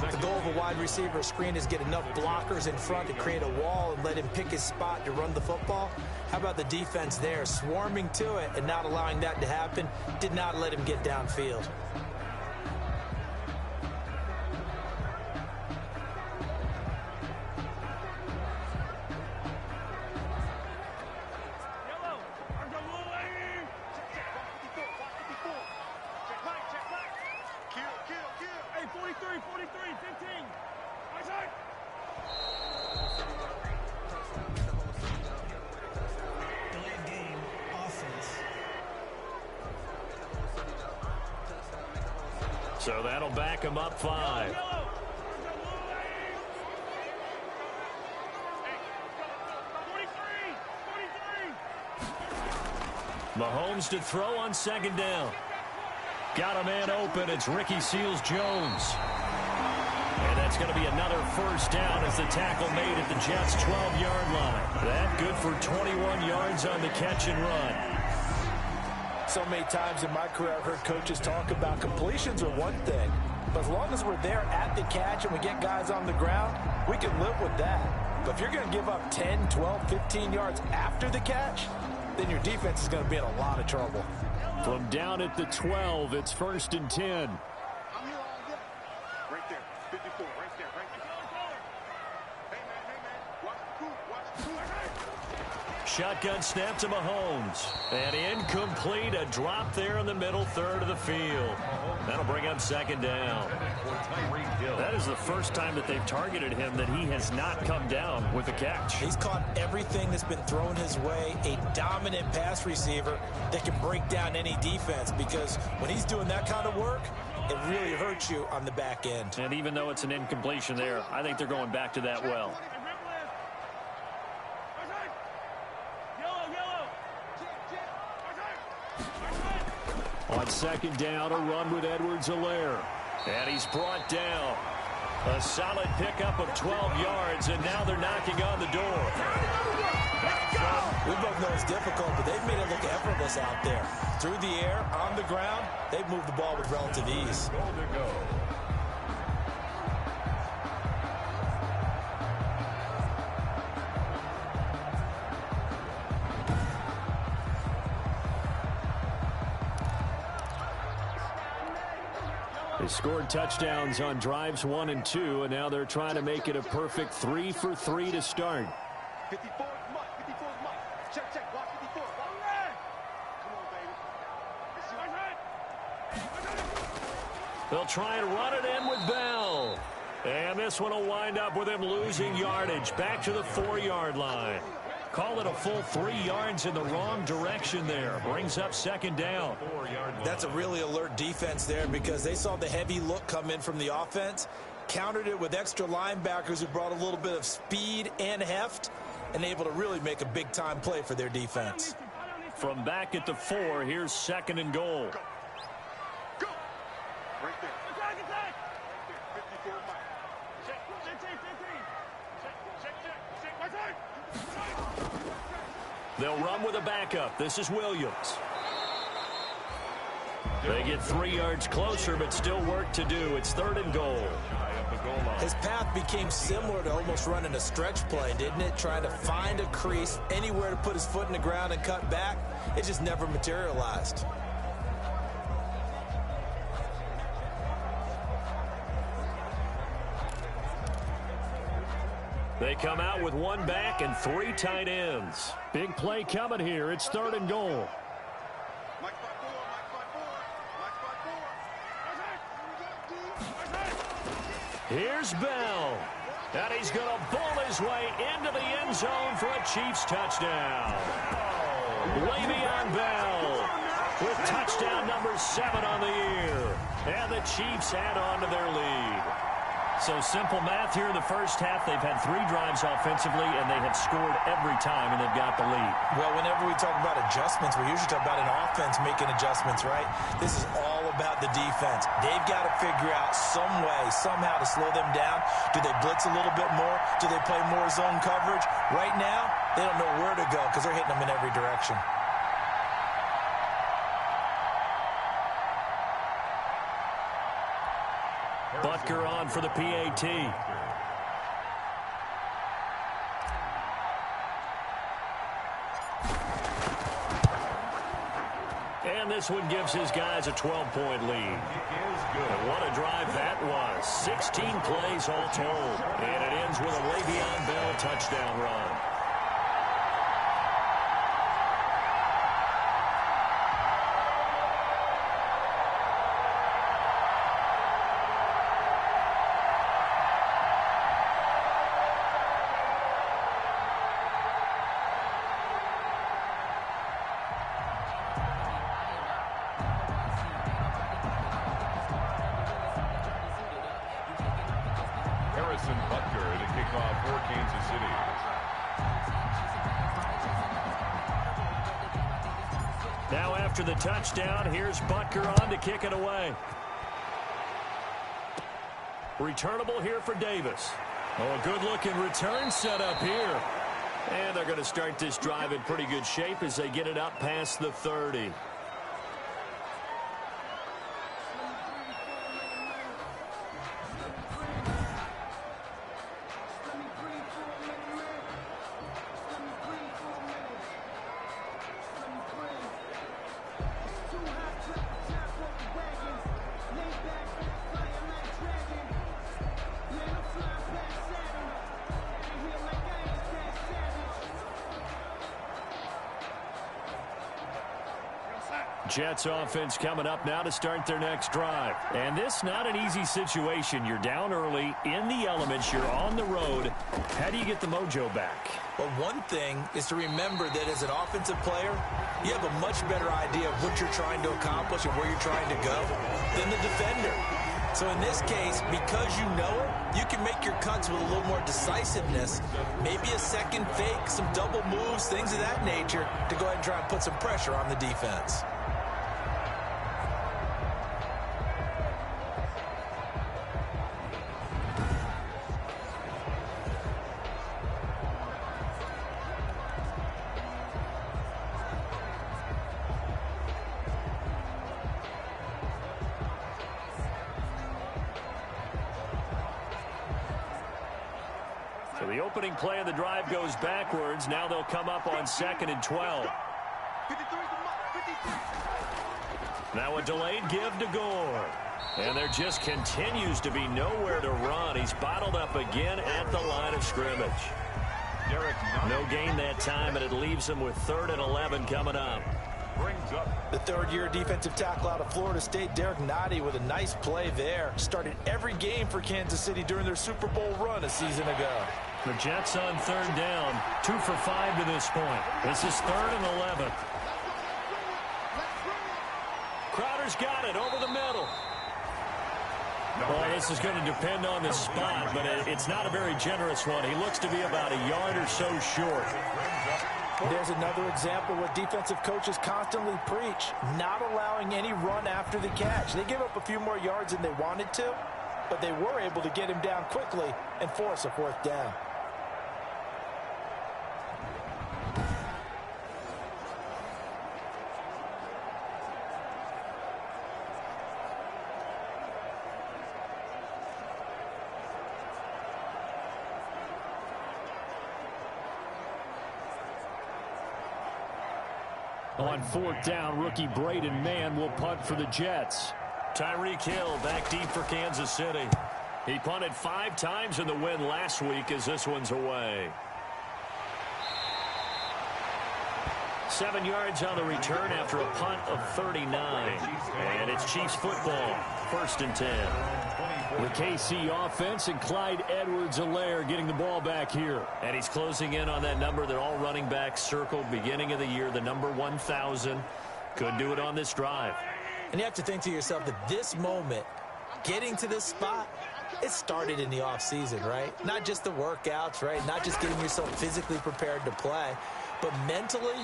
The goal of a wide receiver screen is get enough blockers in front to create a wall and let him pick his spot to run the football. How about the defense there, swarming to it and not allowing that to happen? Did not let him get downfield. So that'll back him up 5. Mahomes to throw on 2nd down. Got a man open. It's Ricky Seals-Jones. And that's going to be another first down as the tackle made at the Jets' 12-yard line. That good for 21 yards on the catch and run. So many times in my career I've heard coaches talk about completions are one thing, but as long as we're there at the catch and we get guys on the ground, we can live with that. But if you're going to give up 10, 12, 15 yards after the catch, then your defense is going to be in a lot of trouble. From down at the 12, it's 1st and 10. Right there, 54, right there, right there. Hey, man, watch the coup, watch the coup. Shotgun snap to Mahomes. And incomplete, a drop there in the middle third of the field. That'll bring up 2nd down. That is the first time that they've targeted him that he has not come down with a catch. He's caught everything that's been thrown his way, a dominant pass receiver that can break down any defense, because when he's doing that kind of work, it really hurts you on the back end. And even though it's an incompletion there, I think they're going back to that well. On 2nd down, a run with Edwards-Helaire. And he's brought down. A solid pickup of 12 yards, and now they're knocking on the door. We both know it's difficult, but they've made it look effortless out there. Through the air, on the ground, they've moved the ball with relative ease. They scored touchdowns on drives 1 and 2, and now they're trying to make it a perfect 3 for 3 to start. 54 is Mike, 54 is Mike. Check, watch 54. Come on, baby. They'll try and run it in with Bell. And this one will wind up with him losing yardage back to the 4-yard line. Call it a full 3 yards in the wrong direction there. Brings up 2nd down. That's a really alert defense there, because they saw the heavy look come in from the offense, countered it with extra linebackers who brought a little bit of speed and heft, and able to really make a big-time play for their defense. From back at the 4, here's 2nd and goal. Go. Right there. Attack, attack. Right there. 54 Mike. Check. They'll run with a backup. This is Williams. They get 3 yards closer, but still work to do. It's 3rd and goal. His path became similar to almost running a stretch play, didn't it? Trying to find a crease, anywhere to put his foot in the ground and cut back. It just never materialized. They come out with 1 back and 3 tight ends. Big play coming here. It's 3rd and goal. Mike 5-4. Here's Bell. And he's going to bowl his way into the end zone for a Chiefs touchdown. Le'Veon Bell with touchdown number 7 on the year. And the Chiefs add on to their lead. So simple math here in the first half. They've had 3 drives offensively, and they have scored every time, and they've got the lead. Well, whenever we talk about adjustments, we usually talk about an offense making adjustments, right? This is all about the defense. They've got to figure out some way, somehow to slow them down. Do they blitz a little bit more? Do they play more zone coverage? Right now, they don't know where to go because they're hitting them in every direction. Butker on for the PAT. And this one gives his guys a 12-point lead. And what a drive that was. 16 plays all told. And it ends with a Le'Veon Bell touchdown run. Butker to kick off for Kansas City. Now after the touchdown, here's Butker on to kick it away. Returnable here for Davis. Oh, a good-looking return set up here. And they're going to start this drive in pretty good shape as they get it up past the 30. Jets offense coming up now to start their next drive. And this not an easy situation. You're down early, in the elements, you're on the road. How do you get the mojo back? Well, one thing is to remember that as an offensive player, you have a much better idea of what you're trying to accomplish and where you're trying to go than the defender. So in this case, because you know it, you can make your cuts with a little more decisiveness, maybe a second fake, some double moves, things of that nature, to go ahead and try and put some pressure on the defense. So the opening play of the drive goes backwards. Now they'll come up on 2nd and 12. Now a delayed give to Gore. And there just continues to be nowhere to run. He's bottled up again at the line of scrimmage. No gain that time, and it leaves him with 3rd and 11 coming up. The third-year defensive tackle out of Florida State, Derek Nottie, with a nice play there. Started every game for Kansas City during their Super Bowl run a season ago. The Jets on 3rd down, 2 for 5 to this point. This is 3rd and 11. Crowder's got it over the middle. Boy, this is going to depend on the spot, but it's not a very generous one. He looks to be about a yard or so short. There's another example what defensive coaches constantly preach, not allowing any run after the catch. They give up a few more yards than they wanted to, but they were able to get him down quickly and force a fourth down. On fourth down, rookie Braden Mann will punt for the Jets. Tyreek Hill back deep for Kansas City. He punted 5 times in the win last week as this one's away. 7 yards on the return after a punt of 39. And it's Chiefs football, 1st and 10. The KC offense and Clyde Edwards-Helaire getting the ball back here. And he's closing in on that number that all running backs circled beginning of the year, the number 1,000. Could do it on this drive. And you have to think to yourself that this moment, getting to this spot, it started in the offseason, right? Not just the workouts, right? Not just getting yourself physically prepared to play, but mentally,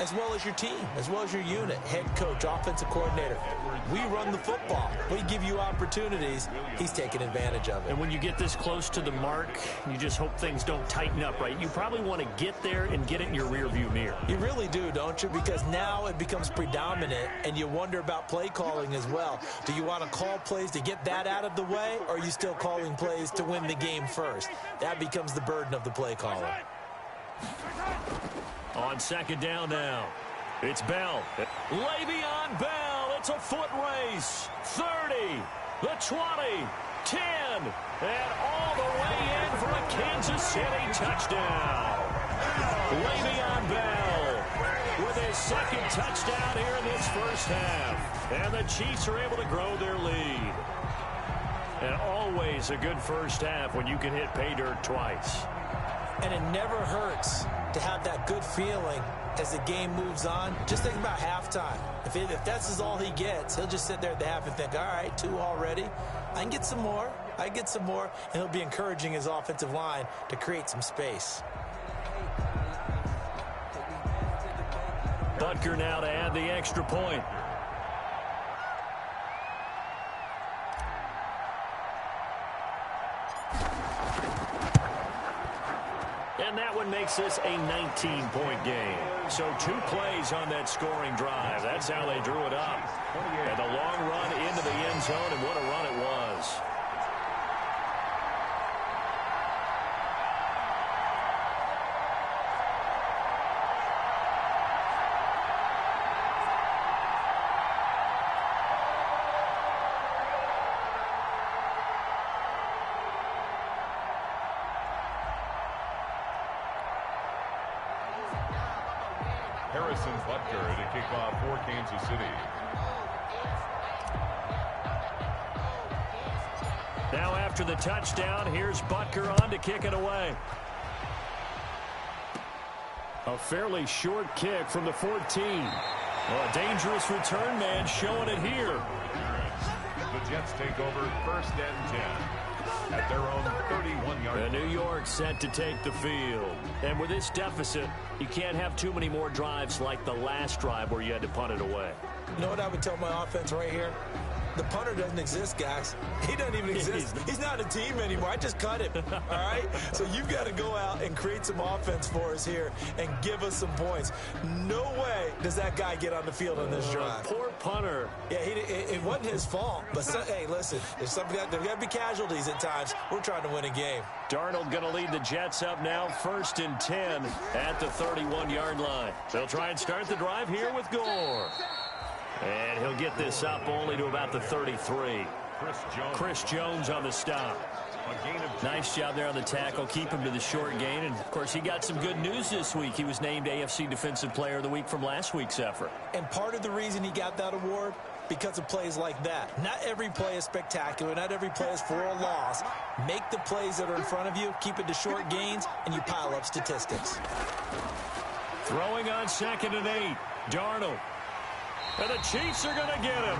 as well as your team, as well as your unit, head coach, offensive coordinator. We run the football. We give you opportunities. He's taking advantage of it. And when you get this close to the mark, you just hope things don't tighten up, right? You probably want to get there and get it in your rearview mirror. You really do, don't you? Because now it becomes predominant, and you wonder about play calling as well. Do you want to call plays to get that out of the way, or are you still calling plays to win the game first? That becomes the burden of the play caller. On second down now, it's Bell. Le'Veon Bell, it's a foot race. 30, the 20, 10, and all the way in for a Kansas City touchdown. Le'Veon Bell with his 2nd touchdown here in this first half. And the Chiefs are able to grow their lead. And always a good first half when you can hit pay dirt twice. And it never hurts to have that good feeling as the game moves on. Just think about halftime. If that's all he gets, he'll just sit there at the half and think, all right, 2 already. I can get some more. I get some more. And he'll be encouraging his offensive line to create some space. Butker now to add the extra point. And that one makes this a 19-point game. So 2 plays on that scoring drive. That's how they drew it up. And a long run into the end zone, and what a run it was. Butker to kick off for Kansas City. Now after the touchdown, here's Butker on to kick it away. A fairly short kick from the 14. Well, a dangerous return man showing it here. The Jets take over 1st and 10. At their own 31-yard line. New York set to take the field. And with this deficit, you can't have too many more drives like the last drive where you had to punt it away. You know what I would tell my offense right here? The punter doesn't exist, guys. He doesn't even exist. He's not a team anymore. I just cut him, all right? So you've got to go out and create some offense for us here and give us some points. No way does that guy get on the field on this drive. Poor punter. Yeah, it wasn't his fault. But, hey, listen, there's got to be casualties at times. We're trying to win a game. Darnold going to lead the Jets up now, 1st and 10 at the 31-yard line. They'll try and start the drive here with Gore. And he'll get this up only to about the 33. Chris Jones on the stop. Nice job there on the tackle. Keep him to the short gain. And, of course, he got some good news this week. He was named AFC Defensive Player of the Week from last week's effort. And part of the reason he got that award, because of plays like that. Not every play is spectacular. Not every play is for a loss. Make the plays that are in front of you, keep it to short gains, and you pile up statistics. Throwing on 2nd and 8. Darnold. And the Chiefs are going to get him.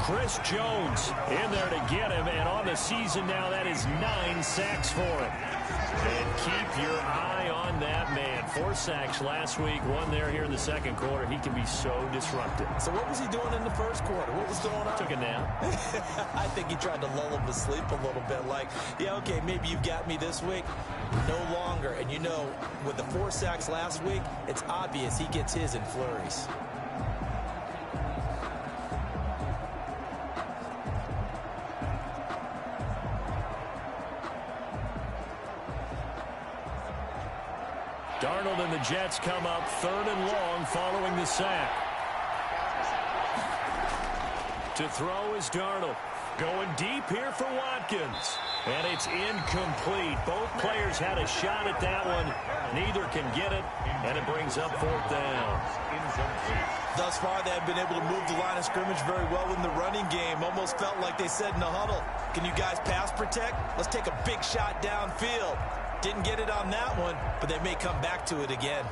Chris Jones in there to get him, and on the season now, that is 9 sacks for him. And keep your eye on that man. 4 sacks last week, 1 there here in the second quarter. He can be so disruptive. So what was he doing in the first quarter? What was going on? Took a nap. I think he tried to lull him to sleep a little bit. Like, yeah, okay, maybe you've got me this week. No longer. And you know, with the 4 sacks last week, it's obvious he gets his in flurries. Darnold and the Jets come up 3rd and long following the sack. To throw is Darnold. Going deep here for Watkins. And it's incomplete. Both players had a shot at that one. Neither can get it. And it brings up 4th down. Thus far, they have been able to move the line of scrimmage very well in the running game. Almost felt like they said in the huddle, can you guys pass protect? Let's take a big shot downfield. Didn't get it on that one, but they may come back to it again.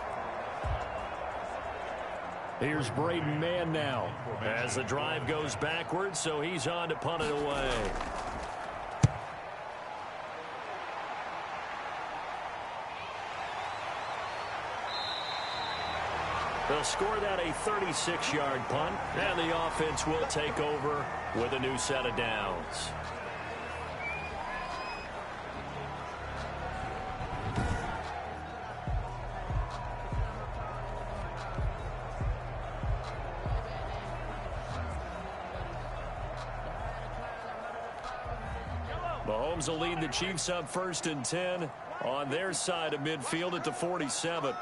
Here's Braden Mann now as the drive goes backwards, so he's on to punt it away. They'll score that a 36-yard punt, and the offense will take over with a new set of downs. Mahomes will lead the Chiefs up 1st and 10 on their side of midfield at the 47.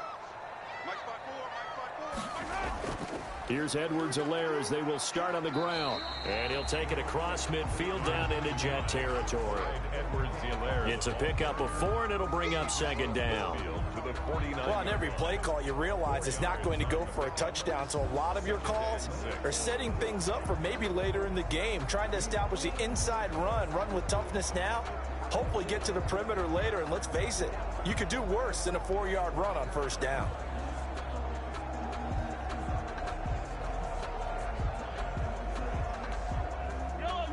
Here's Edwards-Helaire as they will start on the ground. And he'll take it across midfield down into Jet territory. It's a pickup of 4, and it'll bring up 2nd down. Well, on every play call, you realize it's not going to go for a touchdown. So a lot of your calls are setting things up for maybe later in the game, trying to establish the inside run with toughness now, hopefully get to the perimeter later. And let's face it, you could do worse than a 4-yard run on 1st down.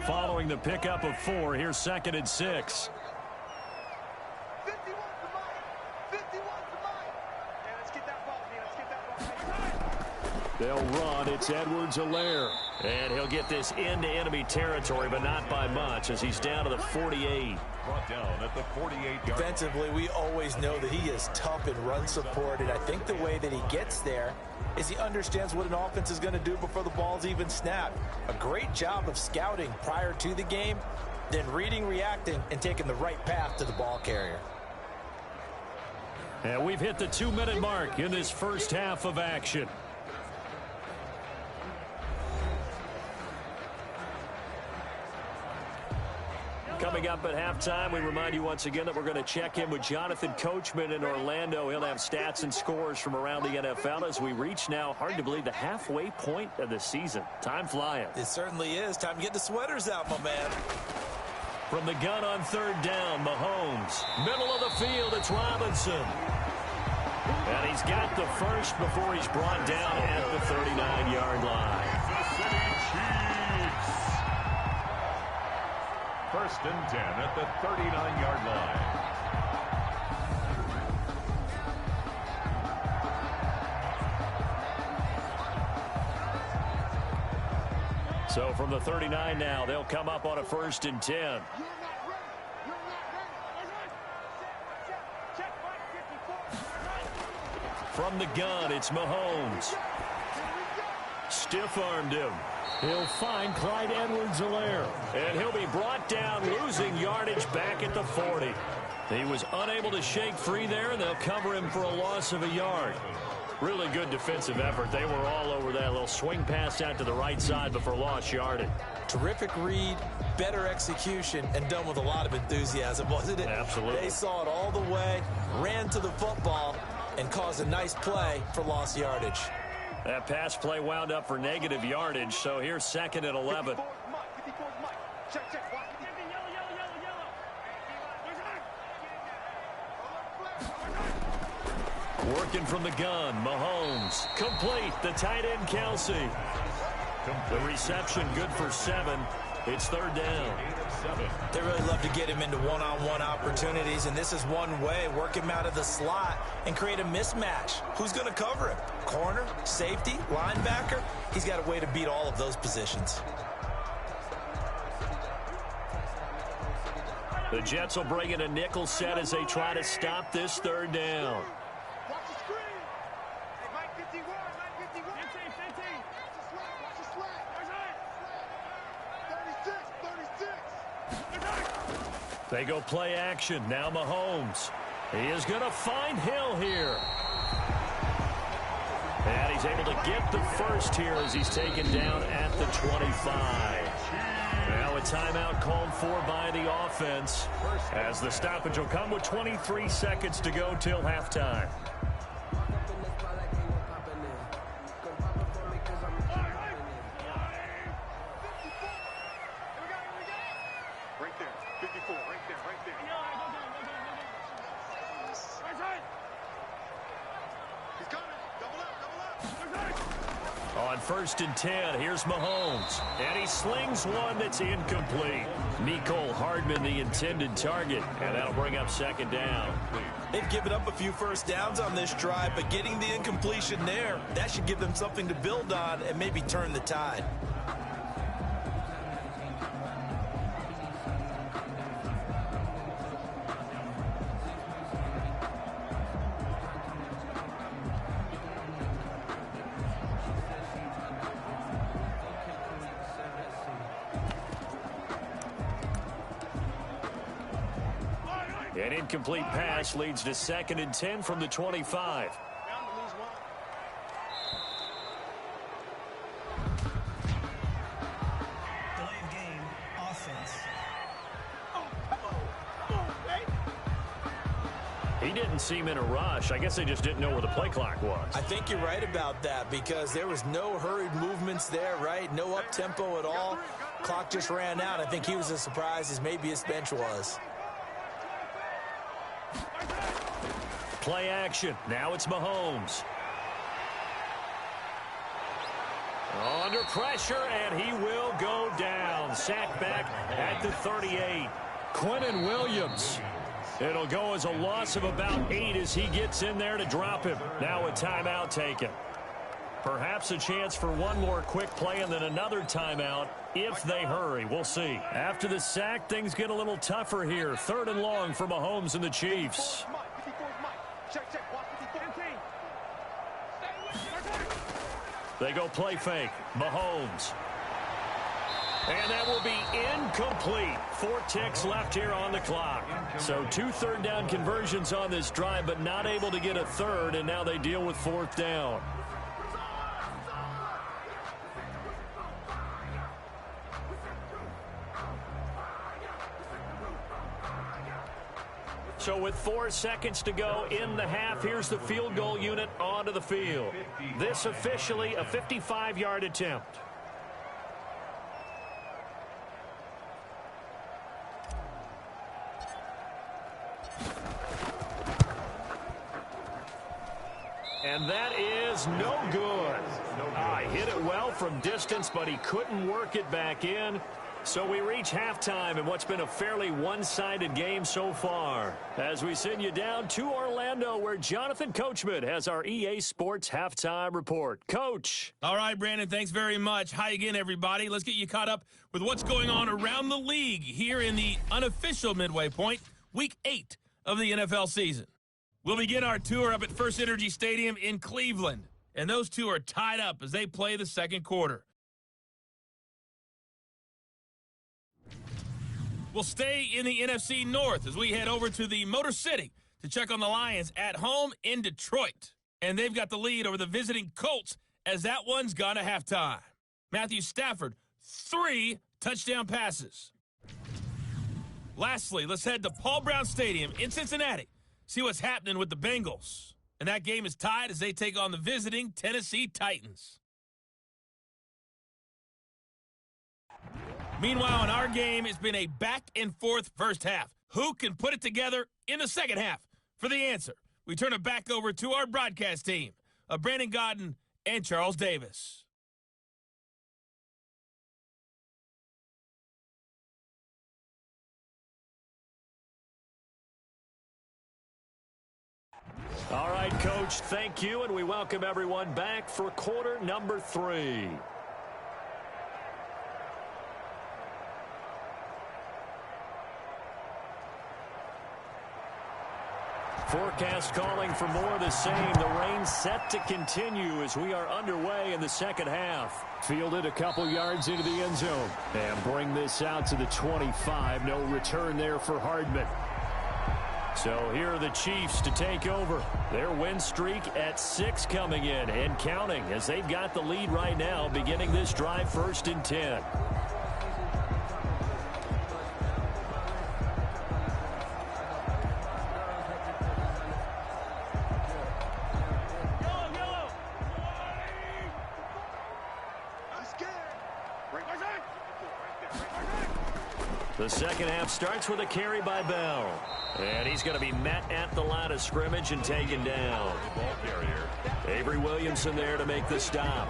Following the pickup of 4, here's 2nd and 6. They'll run. It's Edwards-Helaire. And he'll get this into enemy territory, but not by much, as he's down to the 48. Brought down at the 48-yard. Defensively, we always know that he is tough in run support, and I think the way that he gets there is he understands what an offense is going to do before the ball's even snapped. A great job of scouting prior to the game, then reading, reacting, and taking the right path to the ball carrier. And we've hit the 2-minute mark in this first half of action. Coming up at halftime, we remind you once again that we're going to check in with Jonathan Coachman in Orlando. He'll have stats and scores from around the NFL as we reach now, hard to believe, the halfway point of the season. Time flying. It certainly is. Time to get the sweaters out, my man. From the gun on 3rd down, Mahomes. Middle of the field, it's Robinson. And he's got the first before he's brought down at the 39-yard line. 1st and 10 at the 39-yard line. So from the 39 now, they'll come up on a 1st and 10. From the gun, it's Mahomes. Stiff-armed him. He'll find Clyde Edwards-Helaire. And he'll be brought down, losing yardage back at the 40. He was unable to shake free there, and they'll cover him for a loss of a yard. Really good defensive effort. They were all over that little swing pass out to the right side before lost yardage. Terrific read, better execution, and done with a lot of enthusiasm, wasn't it? Absolutely. They saw it all the way, ran to the football, and caused a nice play for lost yardage. That pass play wound up for negative yardage, so here's 2nd and 11. Working from the gun, Mahomes. Complete, the tight end, Kelsey. The reception good for 7. It's third down. They really love to get him into one-on-one opportunities, and this is one way. Work him out of the slot and create a mismatch. Who's going to cover him? Corner, safety, linebacker? He's got a way to beat all of those positions. The Jets will bring in a nickel set as they try to stop this third down. Watch the screen. Hey, Mike 51, Mike 51. 15. Watch the slack. 36. They go play action. Now Mahomes. He is going to find Hill here. And he's able to get the first here as he's taken down at the 25. Now a timeout called for by the offense as the stoppage will come with 23 seconds to go till halftime. Right there. 54. Right there. He's coming. Double up. On 1st and 10, here's Mahomes. And he slings one that's incomplete. Mecole Hardman, the intended target. And that'll bring up second down. They've given up a few first downs on this drive, but getting the incompletion there, that should give them something to build on and maybe turn the tide. An incomplete pass leads to 2nd and 10 from the 25. Delay of game, offense. He didn't seem in a rush. I guess they just didn't know where the play clock was. I think you're right about that because there was no hurried movements there, right? No up-tempo at all. Clock just ran out. I think he was as surprised as maybe his bench was. Play action. Now it's Mahomes. Under pressure, and he will go down. Sacked back at the 38. Quinnen Williams. It'll go as a loss of about 8 as he gets in there to drop him. Now a timeout taken. Perhaps a chance for one more quick play and then another timeout if they hurry. We'll see. After the sack, things get a little tougher here. 3rd and long for Mahomes and the Chiefs. They go play fake. Mahomes. And that will be incomplete. 4 ticks left here on the clock. So 2 third down conversions on this drive, but not able to get a third, and now they deal with 4th down. So with 4 seconds to go in the half, here's the field goal unit onto the field. This officially a 55-yard attempt. And that is no good. Hit it well from distance, but he couldn't work it back in. So we reach halftime in what's been a fairly one-sided game so far. As we send you down to Orlando, where Jonathan Coachman has our EA Sports Halftime Report. Coach. All right, Brandon, thanks very much. Hi again, everybody. Let's get you caught up with what's going on around the league here in the unofficial midway point, Week 8 of the NFL season. We'll begin our tour up at First Energy Stadium in Cleveland, and those two are tied up as they play the second quarter. We'll stay in the NFC North as we head over to the Motor City to check on the Lions at home in Detroit. And they've got the lead over the visiting Colts as that one's gone to halftime. Matthew Stafford, 3 touchdown passes. Lastly, let's head to Paul Brown Stadium in Cincinnati. See what's happening with the Bengals. And that game is tied as they take on the visiting Tennessee Titans. Meanwhile, in our game, it's been a back-and-forth first half. Who can put it together in the second half? For the answer, we turn it back over to our broadcast team of Brandon Godden and Charles Davis. All right, Coach, thank you, and we welcome everyone back for quarter number 3. Forecast calling for more of the same. The rain set to continue as we are underway in the second half. Fielded a couple yards into the end zone. And bring this out to the 25. No return there for Hardman. So here are the Chiefs to take over. Their win streak at 6 coming in and counting as they've got the lead right now beginning this drive 1st and 10. The second half starts with a carry by Bell. And he's going to be met at the line of scrimmage and taken down. Avery Williamson there to make the stop.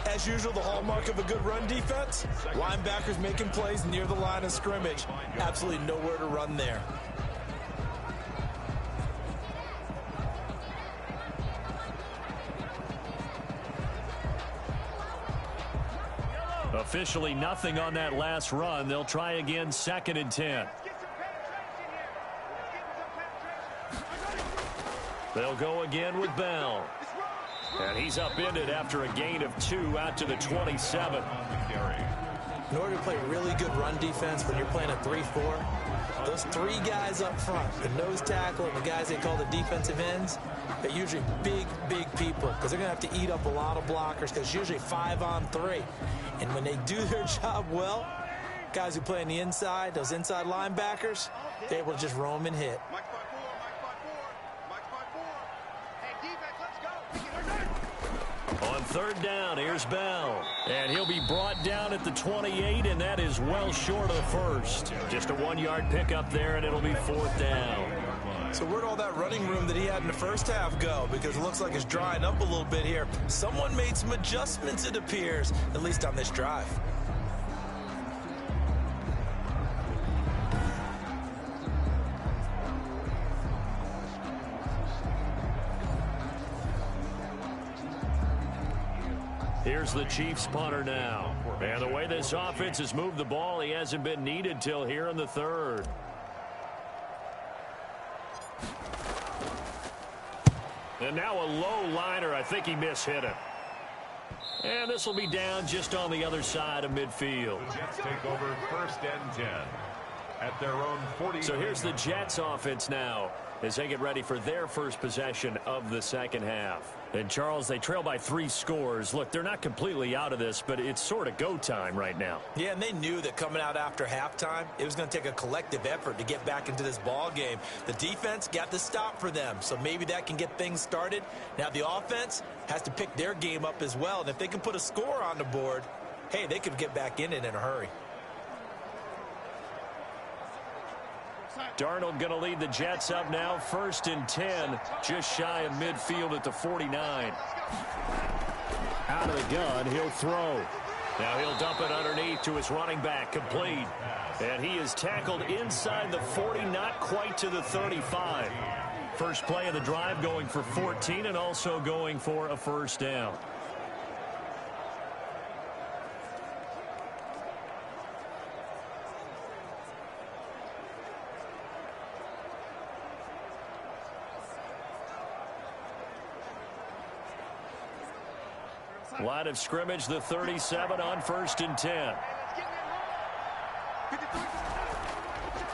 As usual, the hallmark of a good run defense, linebackers making plays near the line of scrimmage. Absolutely nowhere to run there. Officially nothing on that last run. They'll try again 2nd and 10. They'll go again with Bell. And he's upended after a gain of 2 out to the 27. In order to play really good run defense when you're playing a 3-4, those 3 guys up front, the nose tackle and the guys they call the defensive ends, they're usually big people because they're going to have to eat up a lot of blockers because it's usually 5 on 3. And when they do their job well, guys who play on the inside, those inside linebackers, they're able to just roam and hit. On 3rd down, here's Bell. And he'll be brought down at the 28, and that is well short of the first. Just a 1-yard pickup there, and it'll be 4th down. So where'd all that running room that he had in the first half go? Because it looks like it's drying up a little bit here. Someone made some adjustments, it appears, at least on this drive. Here's the Chiefs punter now. And the way this offense has moved the ball, he hasn't been needed till here in the 3rd. And now a low liner. I think he mishit it. And this will be down just on the other side of midfield. The Jets take over 1st and 10 at their own 40. So here's the Jets offense now as they get ready for their first possession of the second half. And Charles, they trail by 3 scores. Look, they're not completely out of this, but it's sort of go time right now. Yeah, and they knew that coming out after halftime, it was going to take a collective effort to get back into this ball game. The defense got the stop for them, so maybe that can get things started. Now the offense has to pick their game up as well, and if they can put a score on the board, hey, they could get back in it in a hurry. Darnold going to lead the Jets up now, 1st and 10, just shy of midfield at the 49. Out of the gun, he'll throw. Now he'll dump it underneath to his running back, complete. And he is tackled inside the 40, not quite to the 35. First play of the drive going for 14 and also going for a 1st down. Line of scrimmage, the 37 on 1st and 10.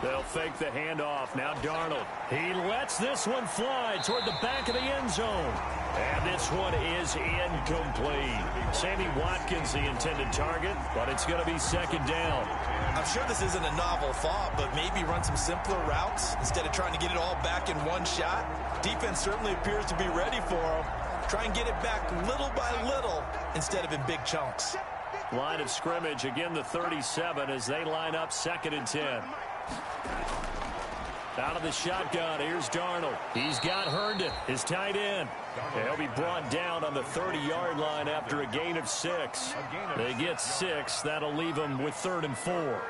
They'll fake the handoff. Now Darnold. He lets this one fly toward the back of the end zone. And this one is incomplete. Sammy Watkins, the intended target, but it's going to be 2nd down. I'm sure this isn't a novel thought, but maybe run some simpler routes instead of trying to get it all back in one shot. Defense certainly appears to be ready for him. Try and get it back little by little instead of in big chunks. Line of scrimmage, again the 37 as they line up 2nd and 10. Out of the shotgun, here's Darnold. He's got Herndon, his tight end. He'll be brought down on the 30-yard line after a gain of 6. They get 6. That'll leave them with 3rd and 4.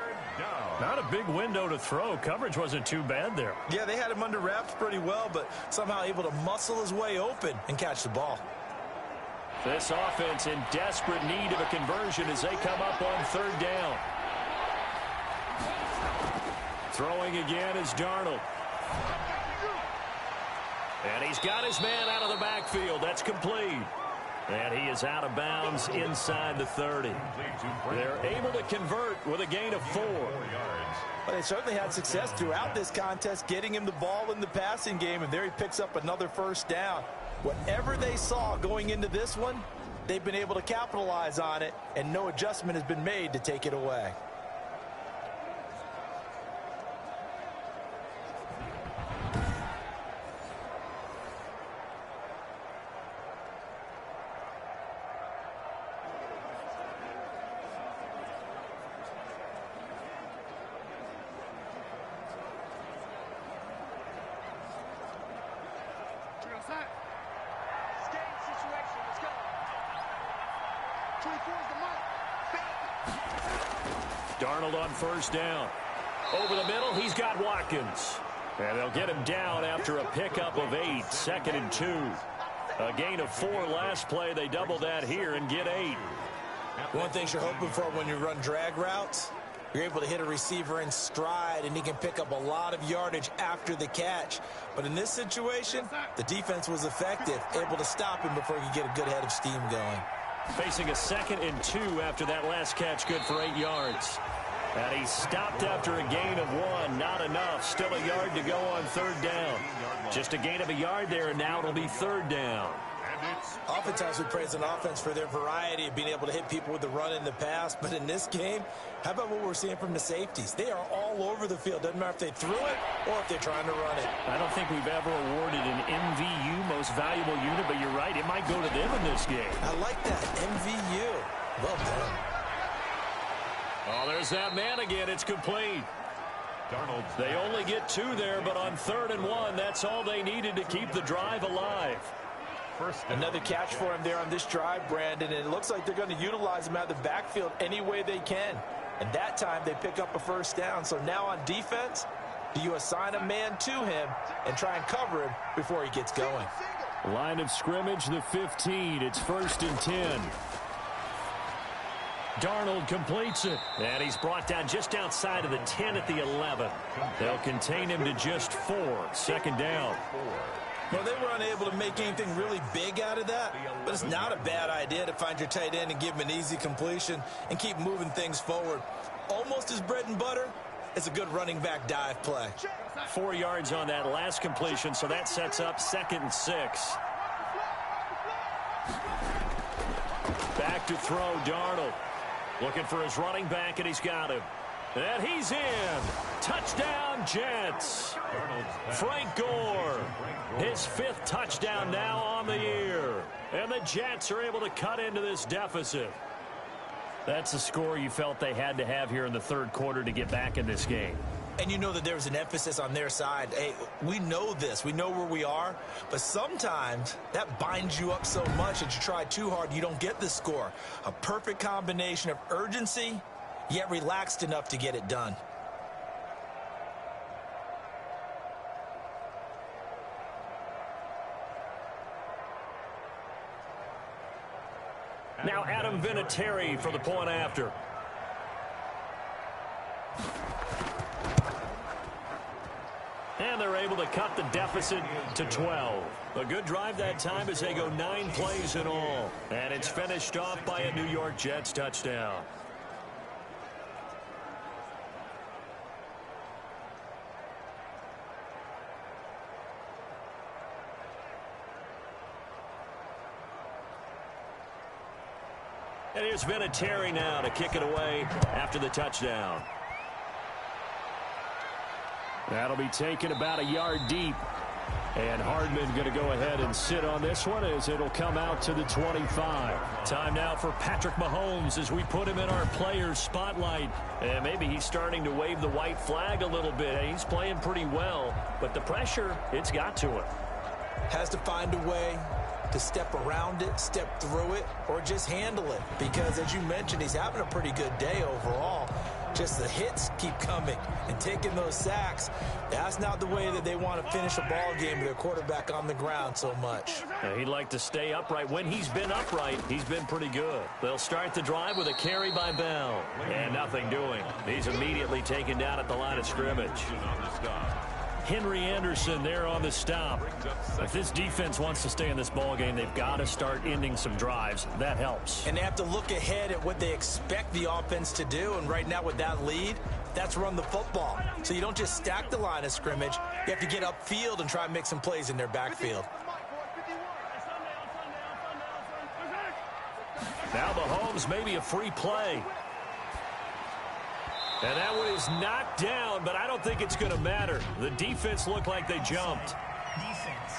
Not a big window to throw. Coverage wasn't too bad there. Yeah, they had him under wraps pretty well, but somehow able to muscle his way open and catch the ball. This offense in desperate need of a conversion as they come up on third down. Throwing again is Darnold. And he's got his man out of the backfield. That's complete. And he is out of bounds inside the 30. They're able to convert with a gain of 4. Well, they certainly had success throughout this contest, getting him the ball in the passing game, and there he picks up another first down. Whatever they saw going into this one, they've been able to capitalize on it, and no adjustment has been made to take it away. Darnold on first down. Over the middle, he's got Watkins. And they'll get him down after a pickup of 8, 2nd and 2. A gain of 4 last play. They double that here and get 8. One thing you're hoping for when you run drag routes, you're able to hit a receiver in stride, and he can pick up a lot of yardage after the catch. But in this situation, the defense was effective, able to stop him before he could get a good head of steam going. Facing a 2nd and 2 after that last catch, good for 8 yards. And he stopped after a gain of 1. Not enough. Still a yard to go on third down. Just a gain of a yard there, and now it'll be third down. Oftentimes we praise an offense for their variety of being able to hit people with the run in the pass. But in this game, how about what we're seeing from the safeties? They are all over the field. Doesn't matter if they threw it or if they're trying to run it. I don't think we've ever awarded an MVU, most valuable unit, but you're right. It might go to them in this game. I like that. MVU. Well done. Oh, there's that man again. It's complete. They only get 2 there, but on 3rd and 1, that's all they needed to keep the drive alive. Another catch for him there on this drive, Brandon, and it looks like they're going to utilize him out of the backfield any way they can. And that time they pick up a first down. So now on defense, do you assign a man to him and try and cover him before he gets going? Line of scrimmage, the 15. It's 1st and 10. Darnold completes it, and he's brought down just outside of the 10 at the 11. They'll contain him to just 4. 2nd down. Well, they were unable to make anything really big out of that, but it's not a bad idea to find your tight end and give him an easy completion and keep moving things forward. Almost his bread and butter is a good running back dive play. 4 yards on that last completion, so that sets up 2nd and 6. Back to throw, Darnold. Looking for his running back, and he's got him. And he's in. Touchdown, Jets. Frank Gore, his 5th touchdown now on the year. And the Jets are able to cut into this deficit. That's a score you felt they had to have here in the 3rd quarter to get back in this game. And you know that there's an emphasis on their side. Hey, we know this. We know where we are. But sometimes that binds you up so much that you try too hard, you don't get the score. A perfect combination of urgency, yet relaxed enough to get it done. Now Adam Vinatieri for the point after. And they're able to cut the deficit to 12. A good drive that time as they go 9 plays in all. And it's finished off by a New York Jets touchdown. And here's Vinatieri now to kick it away after the touchdown. That'll be taken about a yard deep. And Hardman going to go ahead and sit on this one as it'll come out to the 25. Time now for Patrick Mahomes as we put him in our players spotlight. And maybe he's starting to wave the white flag a little bit. He's playing pretty well, but the pressure, it's got to him. Has to find a way to step around it, step through it, or just handle it. Because as you mentioned, he's having a pretty good day overall. Just the hits keep coming and taking those sacks. That's not the way that they want to finish a ball game with their quarterback on the ground so much. He'd like to stay upright. When he's been upright, he's been pretty good. They'll start the drive with a carry by Bell. And nothing doing. He's immediately taken down at the line of scrimmage. Henry Anderson there on the stop. If this defense wants to stay in this ball game, they've got to start ending some drives. That helps. And they have to look ahead at what they expect the offense to do. And right now with that lead, that's run the football. So you don't just stack the line of scrimmage. You have to get upfield and try and make some plays in their backfield. Now Mahomes, maybe a free play. And that one is knocked down, but I don't think it's going to matter. The defense looked like they jumped. Defense.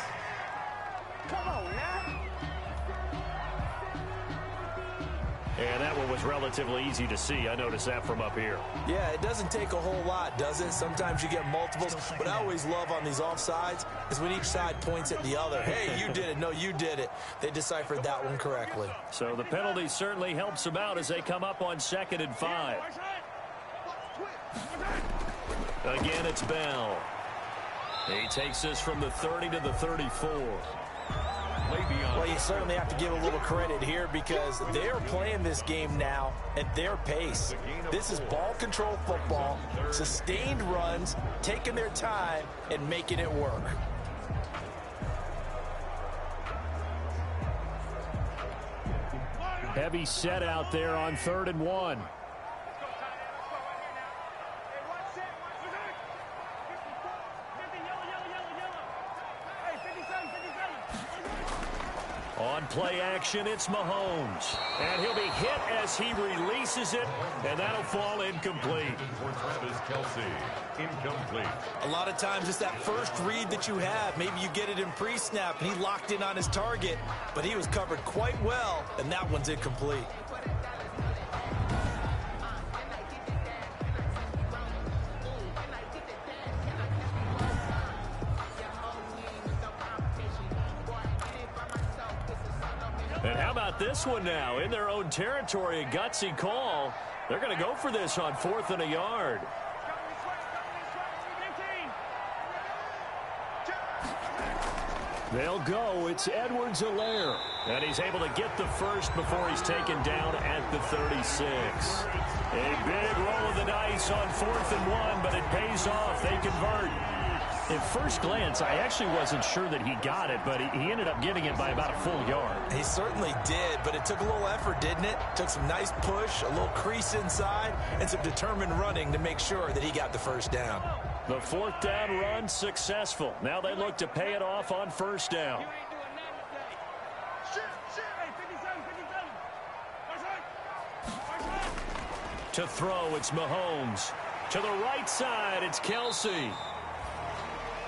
Come on, now. And that one was relatively easy to see. I noticed that from up here. Yeah, it doesn't take a whole lot, does it? Sometimes you get multiples. What I always love on these offsides is when each side points at the other. Hey, you did it. No, you did it. They deciphered that one correctly. So the penalty certainly helps them out as they come up on 2nd and 5. Again, it's Bell. He takes this from the 30 to the 34. Well, you certainly have to give a little credit here because they're playing this game now at their pace. This is ball control football, sustained runs, taking their time, and making it work. Heavy set out there on 3rd and 1. On play action, it's Mahomes. And he'll be hit as he releases it, and that'll fall incomplete. For Travis Kelce, incomplete. A lot of times it's that first read that you have. Maybe you get it in pre-snap, and he locked in on his target, but he was covered quite well, and that one's incomplete. And how about this one now? In their own territory, a gutsy call. They're going to go for this on 4th and a yard. They'll go. It's Edwards-Helaire. And he's able to get the first before he's taken down at the 36. A big roll of the dice on 4th and 1, but it pays off. They convert. At first glance, I actually wasn't sure that he got it, but he ended up getting it by about a full yard. He certainly did, but it took a little effort, didn't it? Took some nice push, a little crease inside, and some determined running to make sure that he got the first down. The 4th down run successful. Now they look to pay it off on 1st down. To throw, it's Mahomes. To the right side, it's Kelce.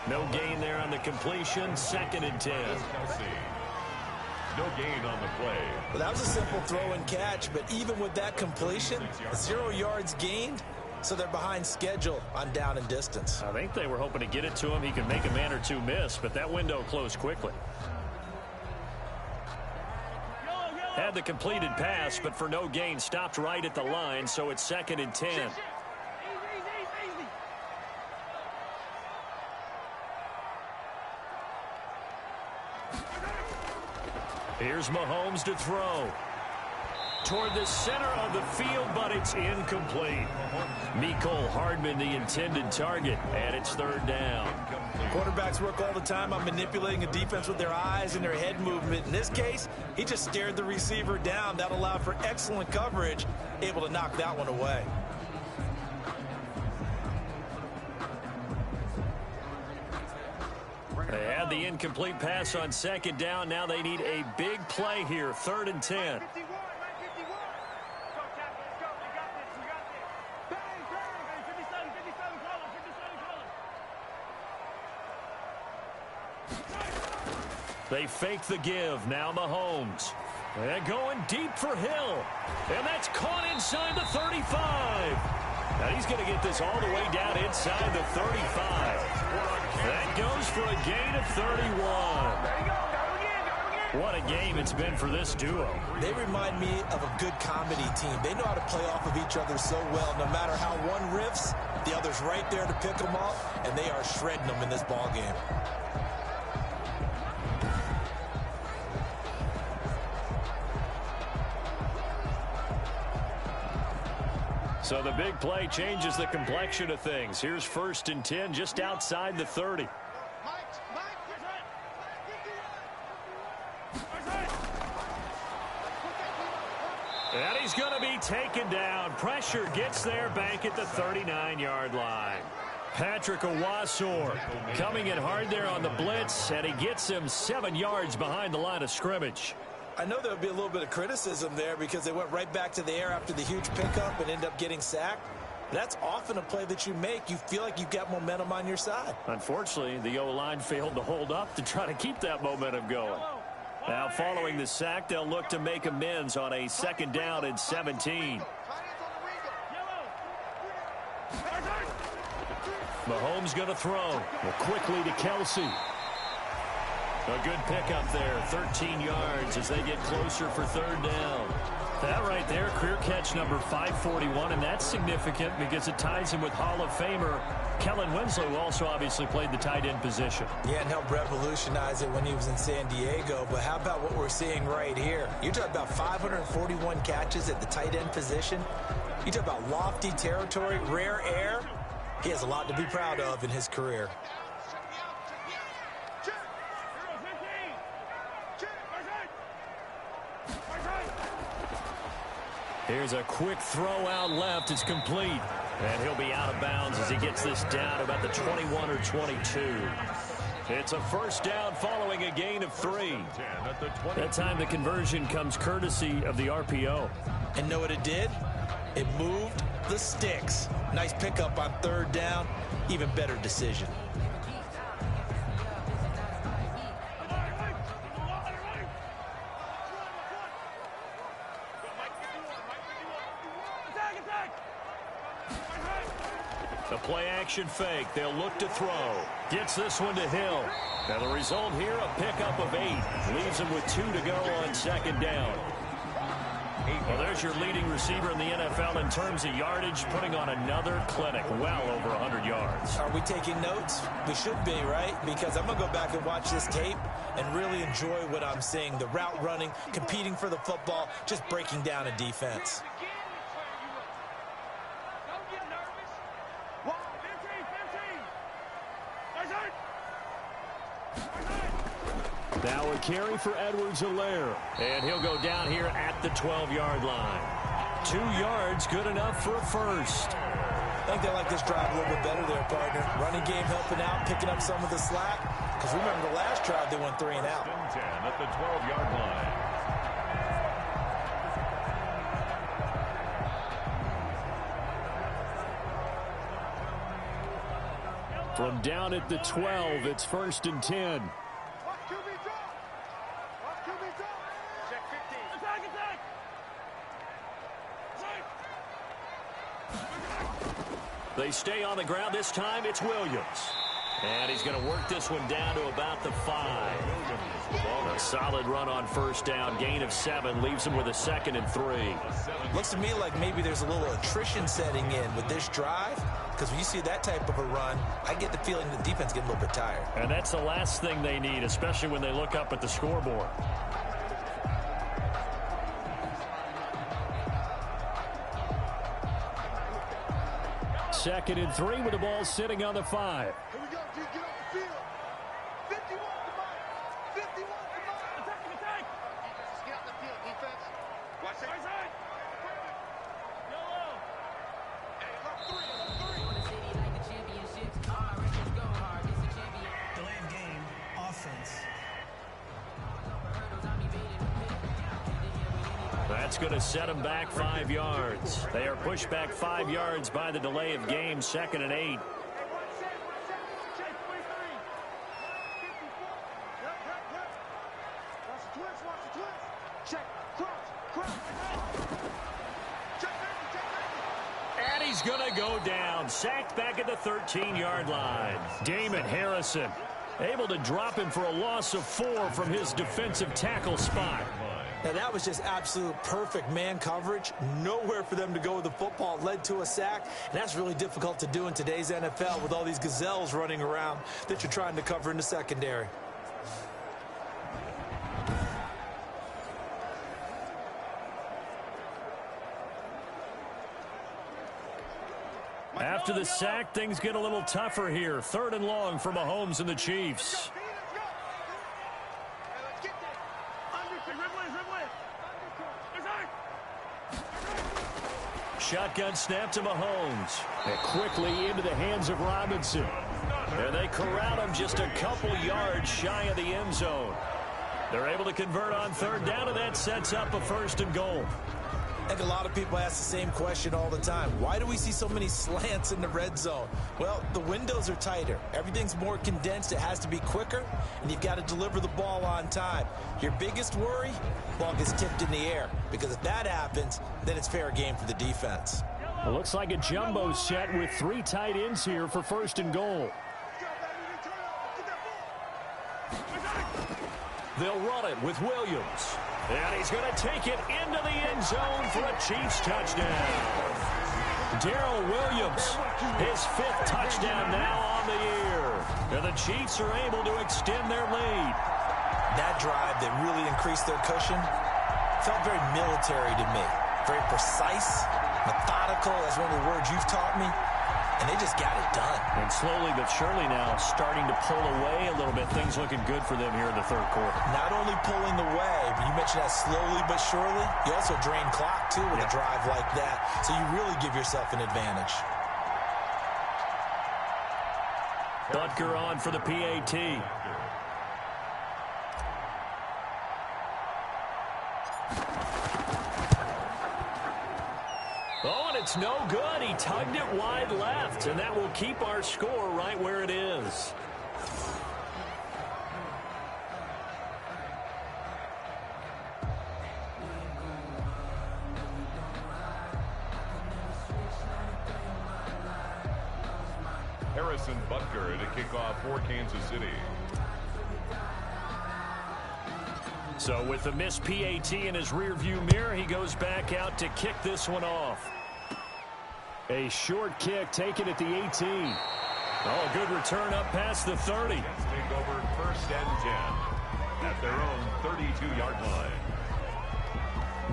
No gain there on the completion. 2nd and 10. No gain on the play. Well, that was a simple throw and catch, but even with that completion, 0 yards gained, so they're behind schedule on down and distance. I think they were hoping to get it to him. He could make a man or two miss, but that window closed quickly. Had the completed pass, but for no gain, stopped right at the line, so it's 2nd and 10. Here's Mahomes to throw. Toward the center of the field, but it's incomplete. Mecole Hardman, the intended target, and it's 3rd down. Quarterbacks work all the time on manipulating a defense with their eyes and their head movement. In this case, he just stared the receiver down. That allowed for excellent coverage, able to knock that one away. They had the incomplete pass on 2nd down. Now they need a big play here. 3rd and 10. They fake the give. Now Mahomes. And going deep for Hill. And that's caught inside the 35. Now he's going to get this all the way down inside the 35. That goes for a gain of 31. What a game it's been for this duo. They remind me of a good comedy team. They know how to play off of each other so well. No matter how one riffs, the other's right there to pick them up, and they are shredding them in this ball game. So the big play changes the complexion of things. Here's 1st and 10 just outside the 30. And he's going to be taken down. Pressure gets there back at the 39-yard line. Patrick Owasor coming in hard there on the blitz, and he gets him 7 yards behind the line of scrimmage. I know there'll be a little bit of criticism there because they went right back to the air after the huge pickup and ended up getting sacked. That's often a play that you make. You feel like you've got momentum on your side. Unfortunately, the O-line failed to hold up to try to keep that momentum going. Now, following the sack, they'll look to make amends on a 2nd down and 17. Mahomes going to throw. Quickly to Kelsey. A good pickup there, 13 yards as they get closer for 3rd down. That right there, career catch number 541, and that's significant because it ties him with Hall of Famer Kellen Winslow, who also obviously played the tight end position. Yeah, and helped revolutionize it when he was in San Diego. But how about what we're seeing right here? You're talking about 541 catches at the tight end position. You talk about lofty territory, rare air. He has a lot to be proud of in his career. Here's a quick throw out left. It's complete. And he'll be out of bounds as he gets this down about the 21 or 22. It's a 1st down following a gain of 3. That time the conversion comes courtesy of the RPO. And know what it did? It moved the sticks. Nice pickup on 3rd down. Even better decision. The play-action fake. They'll look to throw. Gets this one to Hill. And the result here, a pickup of 8. Leaves him with 2 to go on 2nd down. Well, there's your leading receiver in the NFL in terms of yardage, putting on another clinic, well over 100 yards. Are we taking notes? We should be, right? Because I'm going to go back and watch this tape and really enjoy what I'm seeing. The route running, competing for the football, just breaking down a defense. Now a carry for Edwards-Helaire. And he'll go down here at the 12-yard line. 2 yards, good enough for a 1st. I think they like this drive a little bit better there, partner. Running game helping out, picking up some of the slack. Because remember the last drive, they went 3 and out. 10 at the 12-yard line. From down at the 12, it's 1st and 10. They stay on the ground. This time it's Williams. And he's going to work this one down to about the 5. A solid run on 1st down. Gain of 7 leaves him with a 2nd and 3. Looks to me like maybe there's a little attrition setting in with this drive. Because when you see that type of a run, I get the feeling the defense getting a little bit tired. And that's the last thing they need, especially when they look up at the scoreboard. Second and 3 with the ball sitting on the 5. Here we go, G. Get off the field. 51 to mine. 51 to mine. Attack. Just get off the field, defense. Watch it. Right side. Yellow. Hey, look, 3. Delayed game, offense. That's going to set them back 5 yards. They are pushed back 5 yards by the delay of game, 2nd and 8. And he's going to go down. Sacked back at the 13-yard line. Damon Harrison. Able to drop him for a loss of 4 from his defensive tackle spot. Now, that was just absolute perfect man coverage. Nowhere for them to go with the football. It led to a sack, and that's really difficult to do in today's NFL with all these gazelles running around that you're trying to cover in the secondary. After the sack, things get a little tougher here. 3rd and long for Mahomes and the Chiefs. Shotgun snap to Mahomes. And quickly into the hands of Robinson. And they corral him just a couple yards shy of the end zone. They're able to convert on 3rd down, and that sets up a 1st and goal. I think a lot of people ask the same question all the time. Why do we see so many slants in the red zone? Well, the windows are tighter. Everything's more condensed. It has to be quicker, and you've got to deliver the ball on time. Your biggest worry? Ball gets tipped in the air, because if that happens, then it's fair game for the defense. It looks like a jumbo set with 3 tight ends here for 1st and goal. They'll run it with Williams. And he's going to take it into the end zone for a Chiefs touchdown. Darrell Williams, his 5th touchdown now on the year. And the Chiefs are able to extend their lead. That drive that really increased their cushion felt very military to me. Very precise, methodical, that's one of the words you've taught me. And they just got it done. And slowly but surely now starting to pull away a little bit. Things looking good for them here in the 3rd quarter. Not only pulling away, but you mentioned that slowly but surely. You also drain clock, too, with a drive like that. So you really give yourself an advantage. Butker on for the PAT. Oh, and it's no good. He tugged it wide left, and that will keep our score right where it is. Harrison Butker to kick off for Kansas City. So with the missed PAT in his rearview mirror, he goes back out to kick this one off. A short kick taken at the 18. Oh, good return up past the 30. Take over 1st and 10 at their own 32-yard line.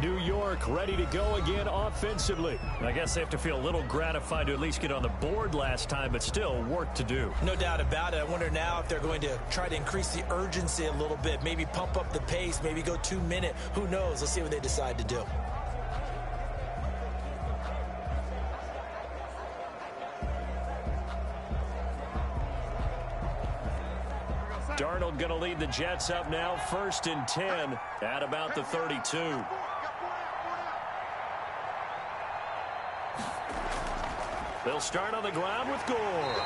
New York ready to go again offensively. I guess they have to feel a little gratified to at least get on the board last time, but still work to do. No doubt about it. I wonder now if they're going to try to increase the urgency a little bit, maybe pump up the pace, maybe go 2-minute. Who knows? Let's see what they decide to do. Darnold going to lead the Jets up now, 1st and 10 at about the 32. They'll start on the ground with Gore.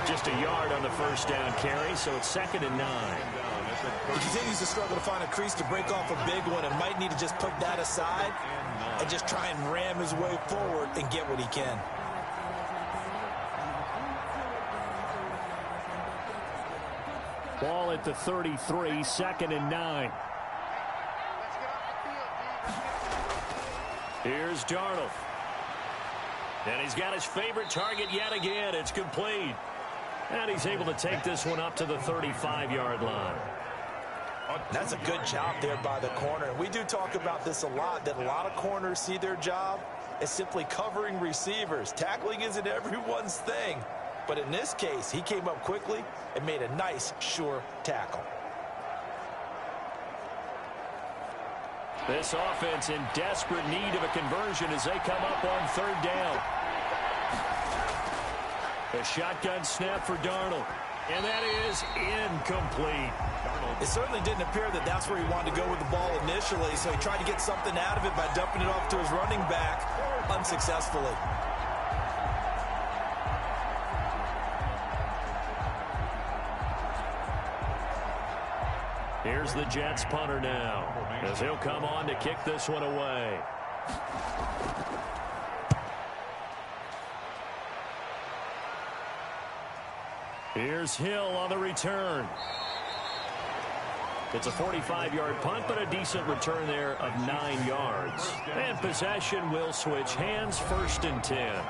Just a yard on the 1st down carry, so it's 2nd and 9. He continues to struggle to find a crease to break off a big one and might need to just put that aside and just try and ram his way forward and get what he can. Ball at the 33, 2nd and 9. Here's Darnold. And he's got his favorite target yet again. It's complete. And he's able to take this one up to the 35-yard line. That's a good job there by the corner. We do talk about this a lot, that a lot of corners see their job as simply covering receivers. Tackling isn't everyone's thing. But in this case, he came up quickly and made a nice, sure tackle. This offense in desperate need of a conversion as they come up on 3rd down. A shotgun snap for Darnold. And that is incomplete. It certainly didn't appear that that's where he wanted to go with the ball initially, so he tried to get something out of it by dumping it off to his running back unsuccessfully. Here's the Jets punter now, as he'll come on to kick this one away. Here's Hill on the return. It's a 45-yard punt, but a decent return there of 9 yards. And possession will switch hands, 1st and 10.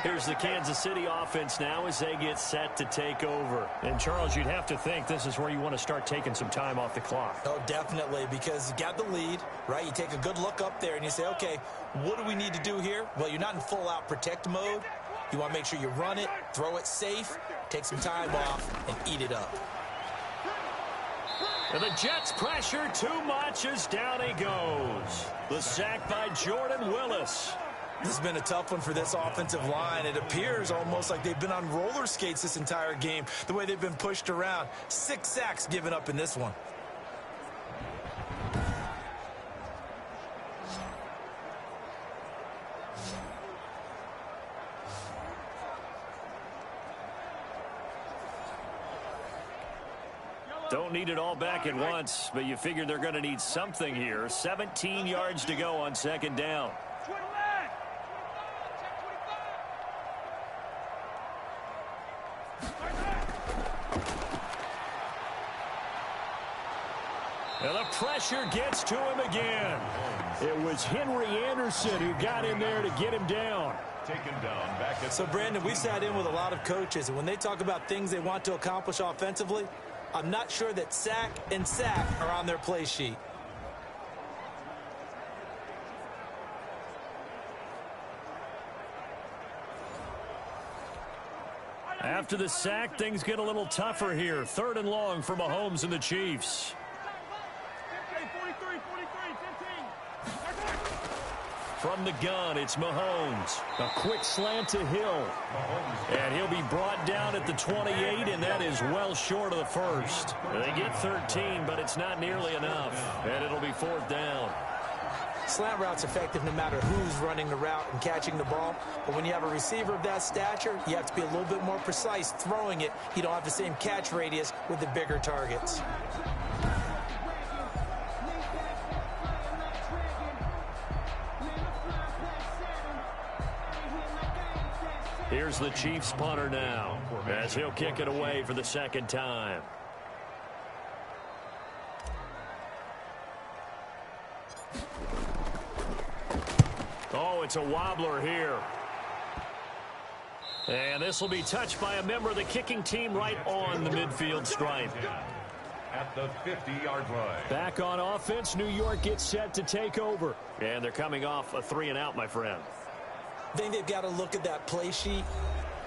Here's the Kansas City offense now as they get set to take over. And, Charles, you'd have to think this is where you want to start taking some time off the clock. Oh, definitely, because you got the lead, right? You take a good look up there and you say, okay, what do we need to do here? Well, you're not in full-out protect mode. You want to make sure you run it, throw it safe, take some time off, and eat it up. And the Jets pressure too much as down he goes. The sack by Jordan Willis. This has been a tough one for this offensive line. It appears almost like they've been on roller skates this entire game, the way they've been pushed around. 6 sacks given up in this one. Don't need it all back at once, but you figure they're going to need something here. 17 yards to go on 2nd down. And the pressure gets to him again. It was Henry Anderson who got in there to get him down. Taken down back at So, Brandon, we sat in with a lot of coaches, and when they talk about things they want to accomplish offensively, I'm not sure that sack and sack are on their play sheet. After the sack, things get a little tougher here. 3rd and long for Mahomes and the Chiefs. From the gun, it's Mahomes. A quick slant to Hill. And he'll be brought down at the 28, and that is well short of the 1st. They get 13, but it's not nearly enough. And it'll be 4th down. Slant route's effective no matter who's running the route and catching the ball. But when you have a receiver of that stature, you have to be a little bit more precise throwing it. You don't have the same catch radius with the bigger targets. Here's the Chiefs punter now, as he'll kick it away for the 2nd time. Oh, it's a wobbler here. And this will be touched by a member of the kicking team right on the midfield stripe. at the 50-yard line. Back on offense, New York gets set to take over. And they're coming off a 3-and-out, my friend. I think they've got to look at that play sheet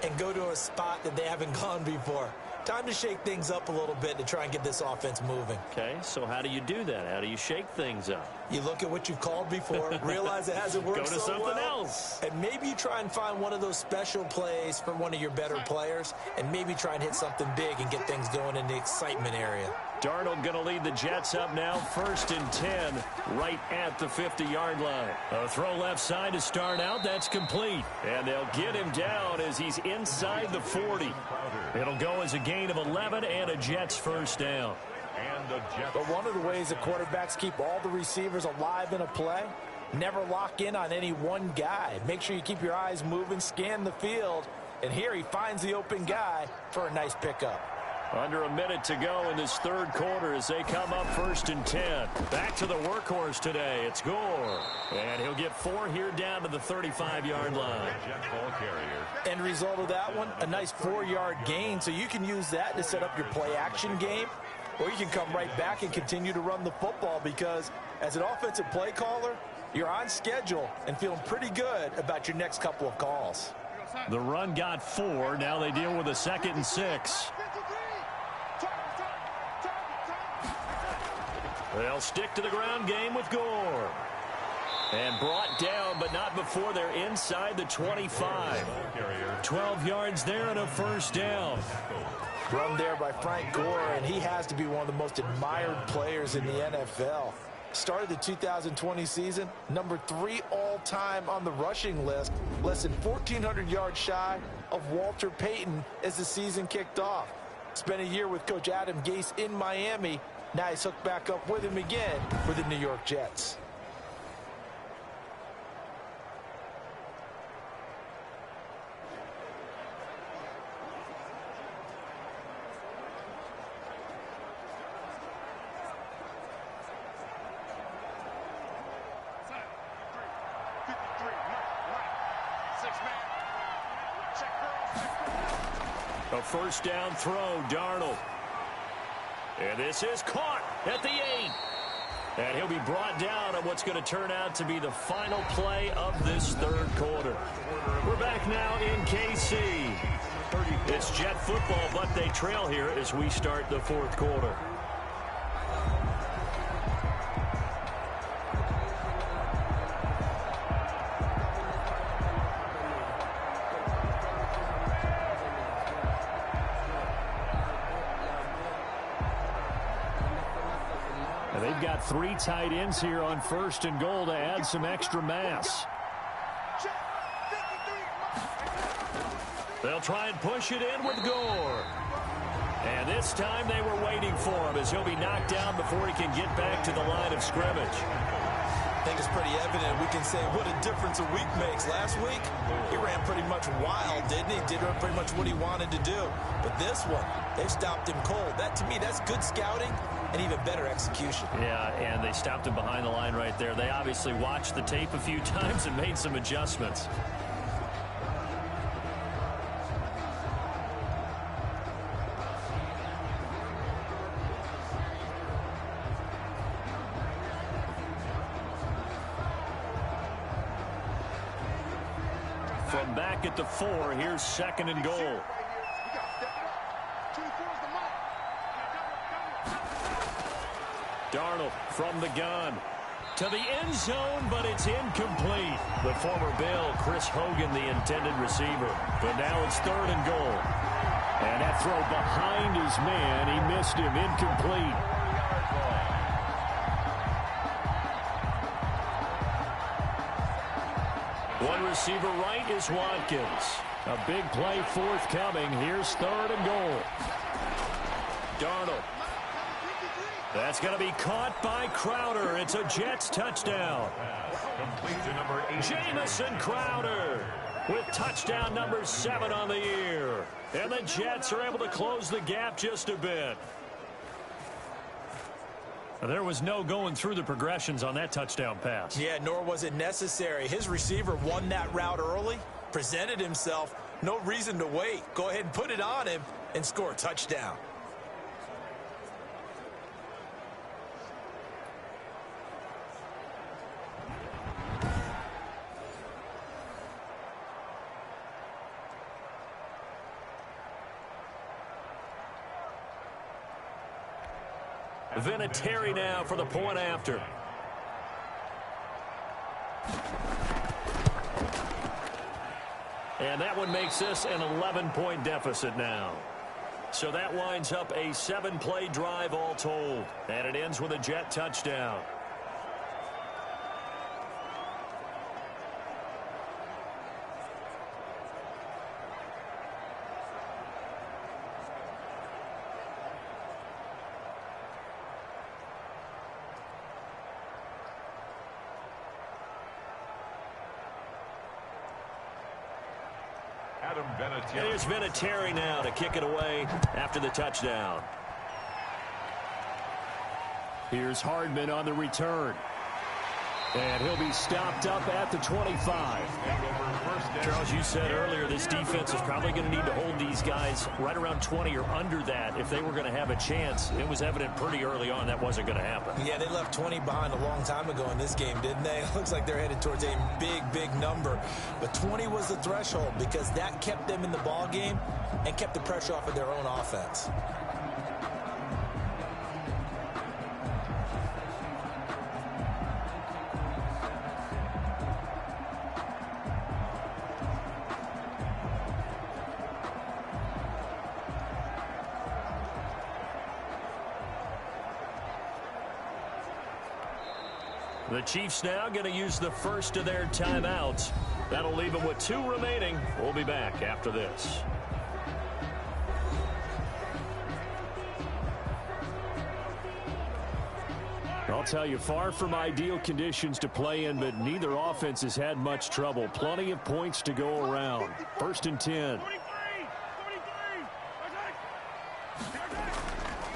and go to a spot that they haven't gone before. Time to shake things up a little bit to try and get this offense moving. Okay, so how do you do that? How do you shake things up? You look at what you've called before, realize it hasn't worked Go to so something well, else. and maybe you try and find one of those special plays for one of your better players, and maybe try and hit something big and get things going in the excitement area. Darnold going to lead the Jets up now, 1st and 10, right at the 50-yard line. A throw left side to start out. That's complete. And they'll get him down as he's inside the 40. It'll go as a gain of 11 and a Jets first down. And the Jets. But one of the ways that quarterbacks keep all the receivers alive in a play, never lock in on any one guy. Make sure you keep your eyes moving, scan the field, and here he finds the open guy for a nice pickup. Under a minute to go in this third quarter as they come up 1st and 10. Back to the workhorse today. It's Gore. And he'll get 4 here down to the 35-yard line. Jet ball carrier. End result of that one, a nice 4-yard gain, so you can use that to set up your play-action game, or you can come right back and continue to run the football because as an offensive play caller, you're on schedule and feeling pretty good about your next couple of calls. The run got 4. Now they deal with a 2nd and 6. They'll stick to the ground game with Gore. And brought down, but not before they're inside the 25. 12 yards there and a first down. Run there by Frank Gore, and he has to be one of the most admired players in the NFL. Started the 2020 season, number 3 all-time on the rushing list, less than 1,400 yards shy of Walter Payton as the season kicked off. Spent a year with Coach Adam Gase in Miami. Now he's hooked back up with him again for the New York Jets. A first down throw, Darnold. And this is caught at the 8. And he'll be brought down on what's going to turn out to be the final play of this third quarter. We're back now in KC. It's Jet football, but they trail here as we start the fourth quarter. And they've got 3 tight ends here on first and goal to add some extra mass. They'll try and push it in with Gore. And this time they were waiting for him as he'll be knocked down before he can get back to the line of scrimmage. I think it's pretty evident. We can say what a difference a week makes. Last week, he ran pretty much wild, didn't he? Did pretty much what he wanted to do. But this one, they stopped him cold. That, to me, that's good scouting and even better execution. Yeah, and they stopped him behind the line right there. They obviously watched the tape a few times and made some adjustments. From back at the 4, here's second and goal. Darnold from the gun to the end zone, but it's incomplete. The former Bill, Chris Hogan, the intended receiver. But now it's third and goal. And that throw behind his man, he missed him, incomplete. One receiver right is Watkins. A big play forthcoming. Here's third and goal. Darnold. That's going to be caught by Crowder. It's a Jets touchdown. Jamison Crowder with touchdown number 7 on the year. And the Jets are able to close the gap just a bit. There was no going through the progressions on that touchdown pass. Yeah, nor was it necessary. His receiver won that route early, presented himself. No reason to wait. Go ahead and put it on him and score a touchdown. Vinatieri now for the point after. And that one makes this an 11-point deficit now. So that winds up a 7-play drive all told. And it ends with a Jet touchdown. Here's Vinatieri now to kick it away after the touchdown. Here's Hardman on the return. And he'll be stopped up at the 25. Charles, you said earlier this defense is probably going to need to hold these guys right around 20 or under that if they were going to have a chance. It was evident pretty early on that wasn't going to happen. Yeah, they left 20 behind a long time ago in this game, didn't they? It looks like they're headed towards a big, big number. But 20 was the threshold because that kept them in the ball game and kept the pressure off of their own offense. The Chiefs now going to use the first of their timeouts. That'll leave them with 2 remaining. We'll be back after this. I'll tell you, far from ideal conditions to play in, but neither offense has had much trouble. Plenty of points to go around. First and 10.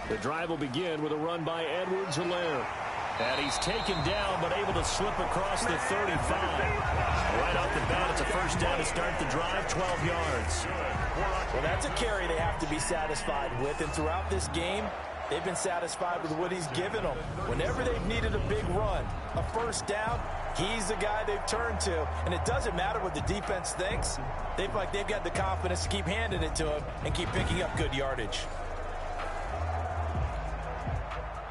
The drive will begin with a run by Edwards-Helaire. And he's taken down but able to slip across the 35. Right off the bat, it's a first down to start the drive, 12 yards. Well, that's a carry they have to be satisfied with, and throughout this game, they've been satisfied with what he's given them. Whenever they've needed a big run, a first down, he's the guy they've turned to. And it doesn't matter what the defense thinks. They feel like they've got the confidence to keep handing it to him and keep picking up good yardage.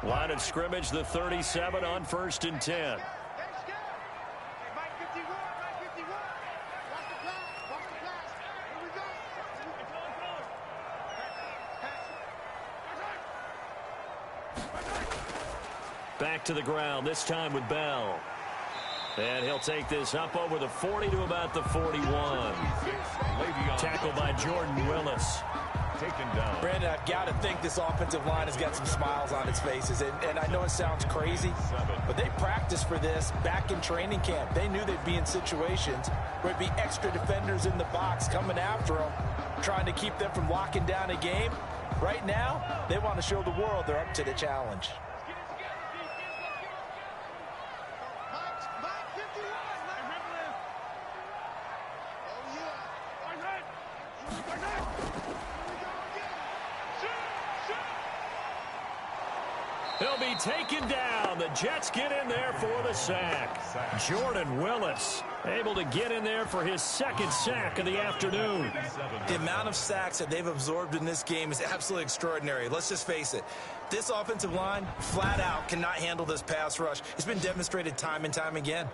Line of scrimmage, the 37 on 1st and 10. Back to the ground, this time with Bell. And he'll take this up over the 40 to about the 41. Tackled by Jordan Willis. Taken down. Brandon, I've got to think this offensive line has got some smiles on its faces. And I know it sounds crazy, but they practiced for this back in training camp. They knew they'd be in situations where it'd be extra defenders in the box coming after them, trying to keep them from locking down a game. Right now, they want to show the world they're up to the challenge. He'll be taken down. The Jets get in there for the sack. Jordan Willis able to get in there for his second sack of the afternoon. The amount of sacks that they've absorbed in this game is absolutely extraordinary. Let's just face it. This offensive line, flat out, cannot handle this pass rush. It's been demonstrated time and time again.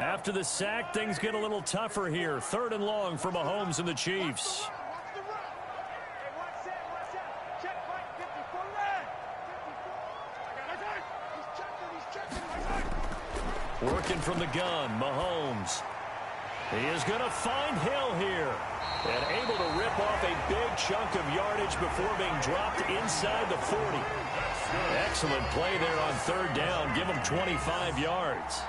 After the sack, things get a little tougher here. 3rd and long for Mahomes and the Chiefs. Working from the gun, Mahomes. He is going to find Hill here. And able to rip off a big chunk of yardage before being dropped inside the 40. Excellent play there on 3rd down. Give him 25 yards.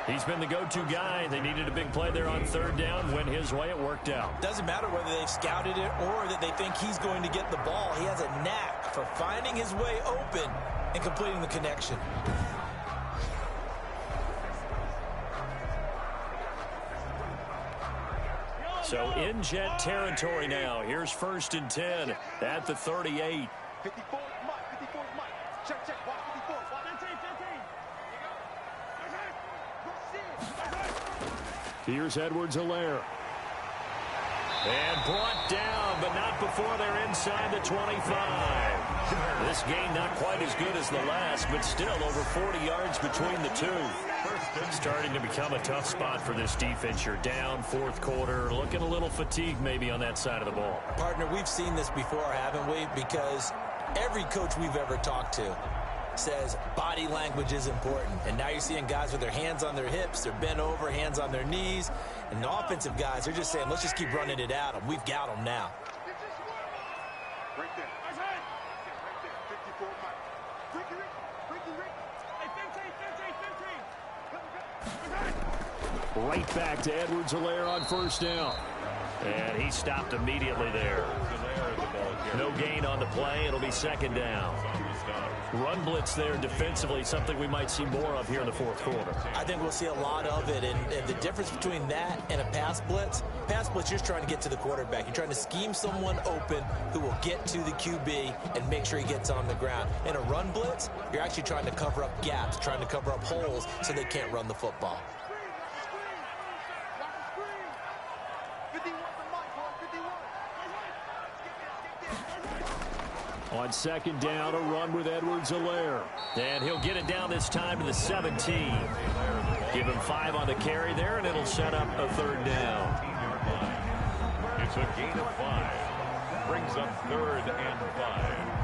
He's been the go-to guy. They needed a big play there on 3rd down. Went his way, it worked out. Doesn't matter whether they've scouted it or that they think he's going to get the ball. He has a knack for finding his way open and completing the connection. So in Jet territory now. Here's 1st and 10 at the 38. 54 Mike. Check. Watch 54. Watch 15. Here's Edwards-Helaire. And brought down, but not before they're inside the 25. This game not quite as good as the last, but still over 40 yards between the two. Starting to become a tough spot for this defense. You're down 4th quarter, looking a little fatigued maybe on that side of the ball. Partner, we've seen this before, haven't we? Because every coach we've ever talked to says body language is important. And now you're seeing guys with their hands on their hips, they're bent over, hands on their knees. And the offensive guys, they're just saying, let's just keep running it at them. We've got them now. Right there. 54 Mike. Ricky. Hey, 15. Right back to Edwards-Helaire on 1st down. And he stopped immediately there. No gain on the play. It'll be 2nd down. Run blitz there defensively, something we might see more of here in the 4th quarter. I think we'll see a lot of it. And the difference between that and a pass blitz, you're just trying to get to the quarterback. You're trying to scheme someone open who will get to the QB and make sure he gets on the ground. In a run blitz, you're actually trying to cover up gaps, trying to cover up holes so they can't run the football. On 2nd down, a run with Edwards-Helaire. And he'll get it down this time to the 17. Give him 5 on the carry there, and it'll set up a 3rd down. It's a gain of 5. Brings up 3rd and 5.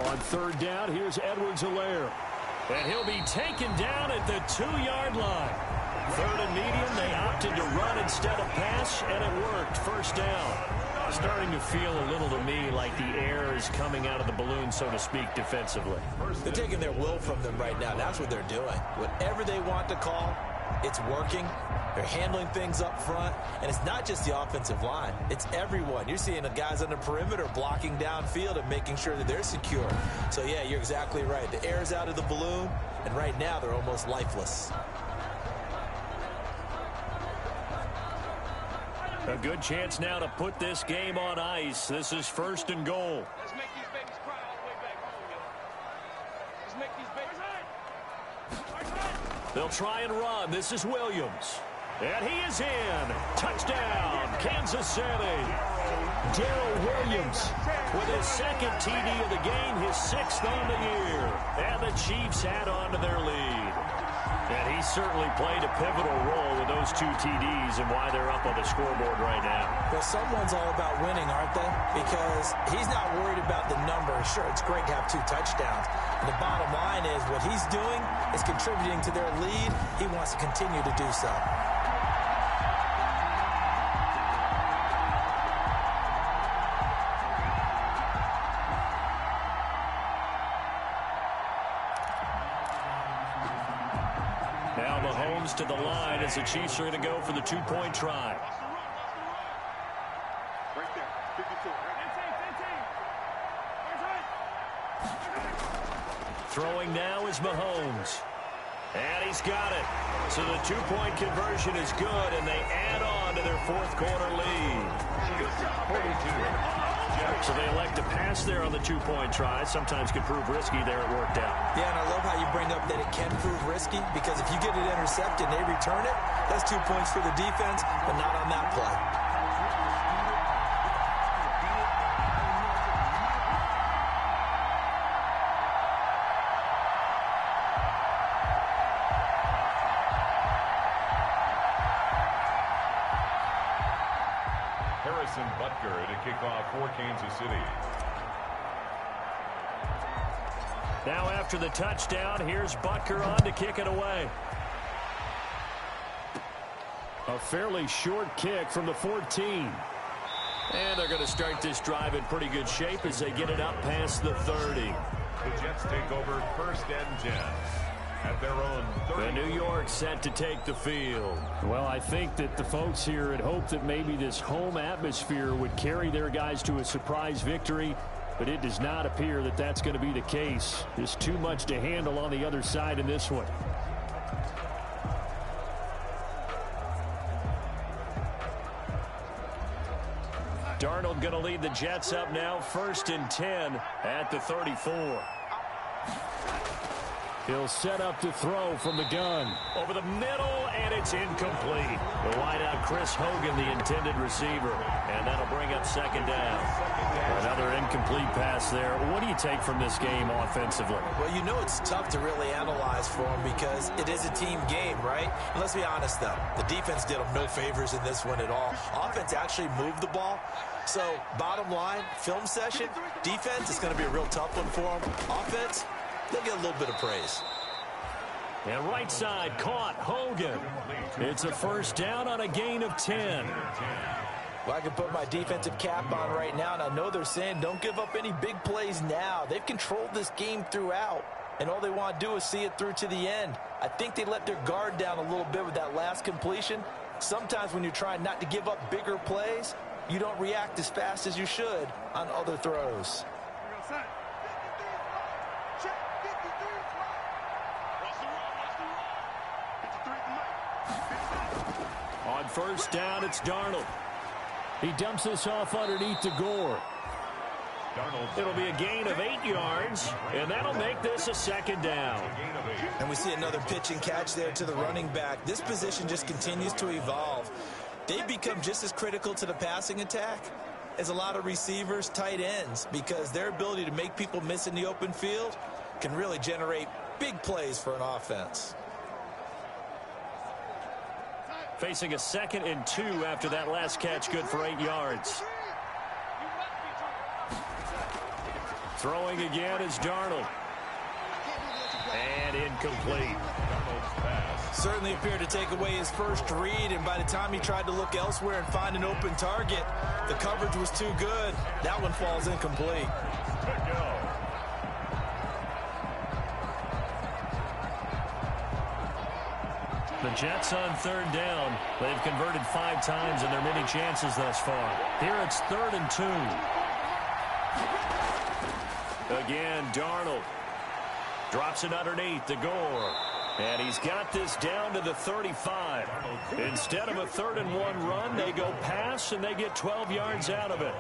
On third down, here's Edwards-Helaire. And he'll be taken down at the 2-yard line. Third and medium, they opted to run instead of pass, and it worked. First down. Starting to feel a little to me like the air is coming out of the balloon, so to speak, defensively. They're taking their will from them right now. That's what they're doing. Whatever they want to call, it's working. They're handling things up front, and it's not just the offensive line. It's everyone. You're seeing the guys on the perimeter blocking downfield and making sure that they're secure. So, yeah, you're exactly right. The air's out of the balloon, and right now they're almost lifeless. A good chance now to put this game on ice. This is first and goal. Let's make these babies cry all the way back home, yo. Let's make these babies. They'll try and run. This is Williams. And he is in. Touchdown, Kansas City. Darrell Williams with his second TD of the game, his 6th on the year. And the Chiefs add on to their lead. And he certainly played a pivotal role with those 2 TDs and why they're up on the scoreboard right now. Well, someone's all about winning, aren't they? Because he's not worried about the numbers. Sure, it's great to have 2 touchdowns. And the bottom line is what he's doing is contributing to their lead. He wants to continue to do so. Now Mahomes to the line as the Chiefs are going to go for the 2-point try. Right there, 52. Throwing now is Mahomes. And he's got it. So the 2-point conversion is good, and they add on to their 4th quarter lead. So they elect to pass there on the 2-point try. Sometimes can prove risky. There it worked out. Yeah, and I love how you bring up that it can prove risky, because if you get it intercepted and they return it, that's 2 points for the defense, but not on that play. Butker to kick off for Kansas City. Now after the touchdown, here's Butker on to kick it away. A fairly short kick from the 14. And they're going to start this drive in pretty good shape as they get it up past the 30. The Jets take over 1st and 10. At their own 30. The New York set to take the field. Well, I think that the folks here had hoped that maybe this home atmosphere would carry their guys to a surprise victory, but it does not appear that that's going to be the case. There's too much to handle on the other side in this one. Darnold going to lead the Jets up now, 1st and 10 at the 34. He'll set up to throw from the gun. Over the middle, and it's incomplete. The wideout, Chris Hogan, the intended receiver. And that'll bring up 2nd down. Another incomplete pass there. What do you take from this game offensively? Well, you know it's tough to really analyze for them because it is a team game, right? And let's be honest, though. The defense did them no favors in this one at all. Offense actually moved the ball. So, bottom line, film session, defense is going to be a real tough one for them. Offense, they'll get a little bit of praise. And right side caught Hogan. It's a 1st down on a gain of 10. Well, I can put my defensive cap on right now, and I know they're saying don't give up any big plays now. They've controlled this game throughout, and all they want to do is see it through to the end. I think they let their guard down a little bit with that last completion. Sometimes when you're trying not to give up bigger plays, you don't react as fast as you should on other throws. On 1st down, it's Darnold. He dumps this off underneath to Gore. It'll be a gain of 8 yards, and that'll make this a 2nd down. And we see another pitch and catch there to the running back. This position just continues to evolve. They've become just as critical to the passing attack as a lot of receivers, tight ends, because their ability to make people miss in the open field can really generate big plays for an offense. Facing a 2nd and 2 after that last catch, good for 8 yards. Throwing again is Darnold. And incomplete. Certainly appeared to take away his first read, and by the time he tried to look elsewhere and find an open target, the coverage was too good. That one falls incomplete. The Jets on third down. They've converted 5 times in their many chances thus far. Here it's 3rd and 2. Again, Darnold drops it underneath to Gore. And he's got this down to the 35. Instead of a 3rd and 1 run, they go pass, and they get 12 yards out of it.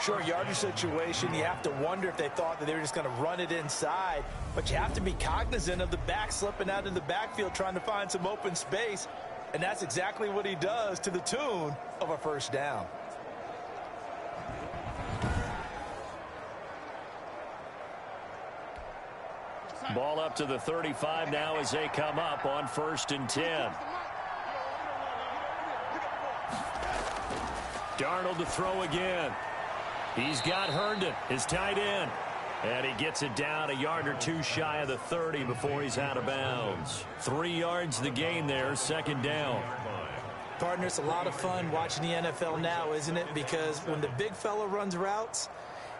Short yardage situation, you have to wonder if they thought that they were just going to run it inside. But you have to be cognizant of the back slipping out in the backfield trying to find some open space. And that's exactly what he does, to the tune of a first down. Ball up to the 35 now as they come up on 1st and 10. Darnold to throw again. He's got Herndon, his tight end. And he gets it down a yard or 2 shy of the 30 before he's out of bounds. 3 yards the gain there, 2nd down. Partner, it's a lot of fun watching the NFL now, isn't it? Because when the big fella runs routes,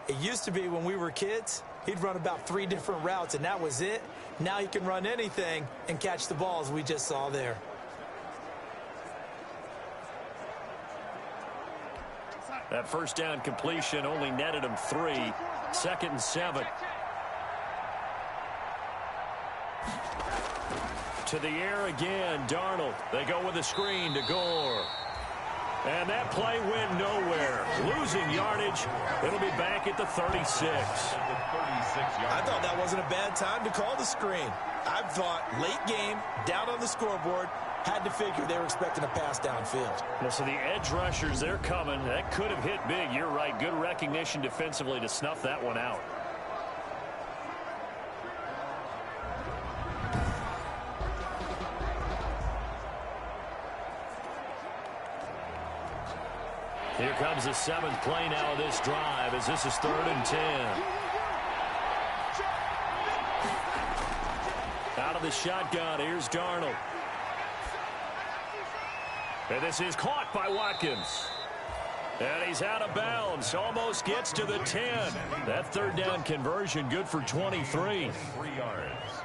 it used to be when we were kids, he'd run about 3 different routes, and that was it. Now he can run anything and catch the balls we just saw there. That first down completion only netted him 3. 2nd and 7. To the air again, Darnold. They go with a screen to Gore. And that play went nowhere. Losing yardage. It'll be back at the 36. I thought that wasn't a bad time to call the screen. I thought late game, down on the scoreboard, had to figure they were expecting a pass downfield. Well, so the edge rushers, they're coming. That could have hit big. You're right. Good recognition defensively to snuff that one out. Here comes the 7th play now of this drive as this is 3rd and 10. Out of the shotgun, here's Darnold. And this is caught by Watkins. And he's out of bounds. Almost gets to the 10. That 3rd down conversion good for 23.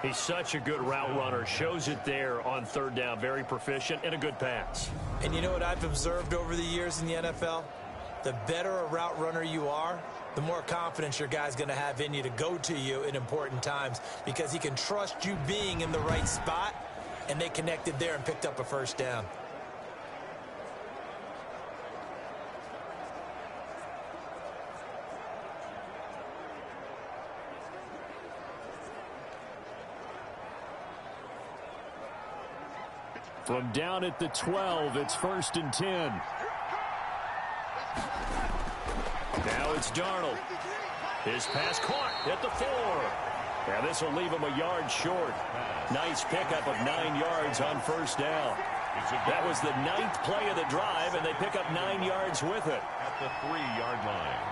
He's such a good route runner. Shows it there on 3rd down. Very proficient and a good pass. And you know what I've observed over the years in the NFL? The better a route runner you are, the more confidence your guy's going to have in you to go to you in important times, because he can trust you being in the right spot, and they connected there and picked up a first down. From down at the 12, it's 1st and 10. Now it's Darnold. His pass caught at the 4. Now this will leave him a yard short. Nice pickup of 9 yards on 1st down. That was the 9th play of the drive, and they pick up 9 yards with it. At the 3-yard line.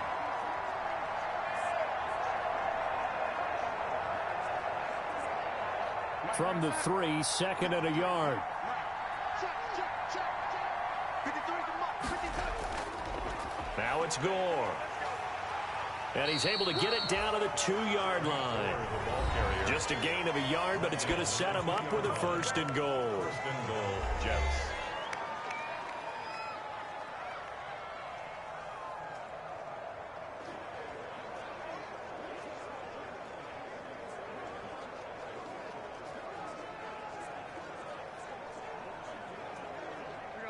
From the 3, 2nd and a yard. Now it's Gore. And he's able to get it down to the 2-yard line. Just a gain of a yard, but it's going to set him up with a 1st and goal. 1st and goal, Jets.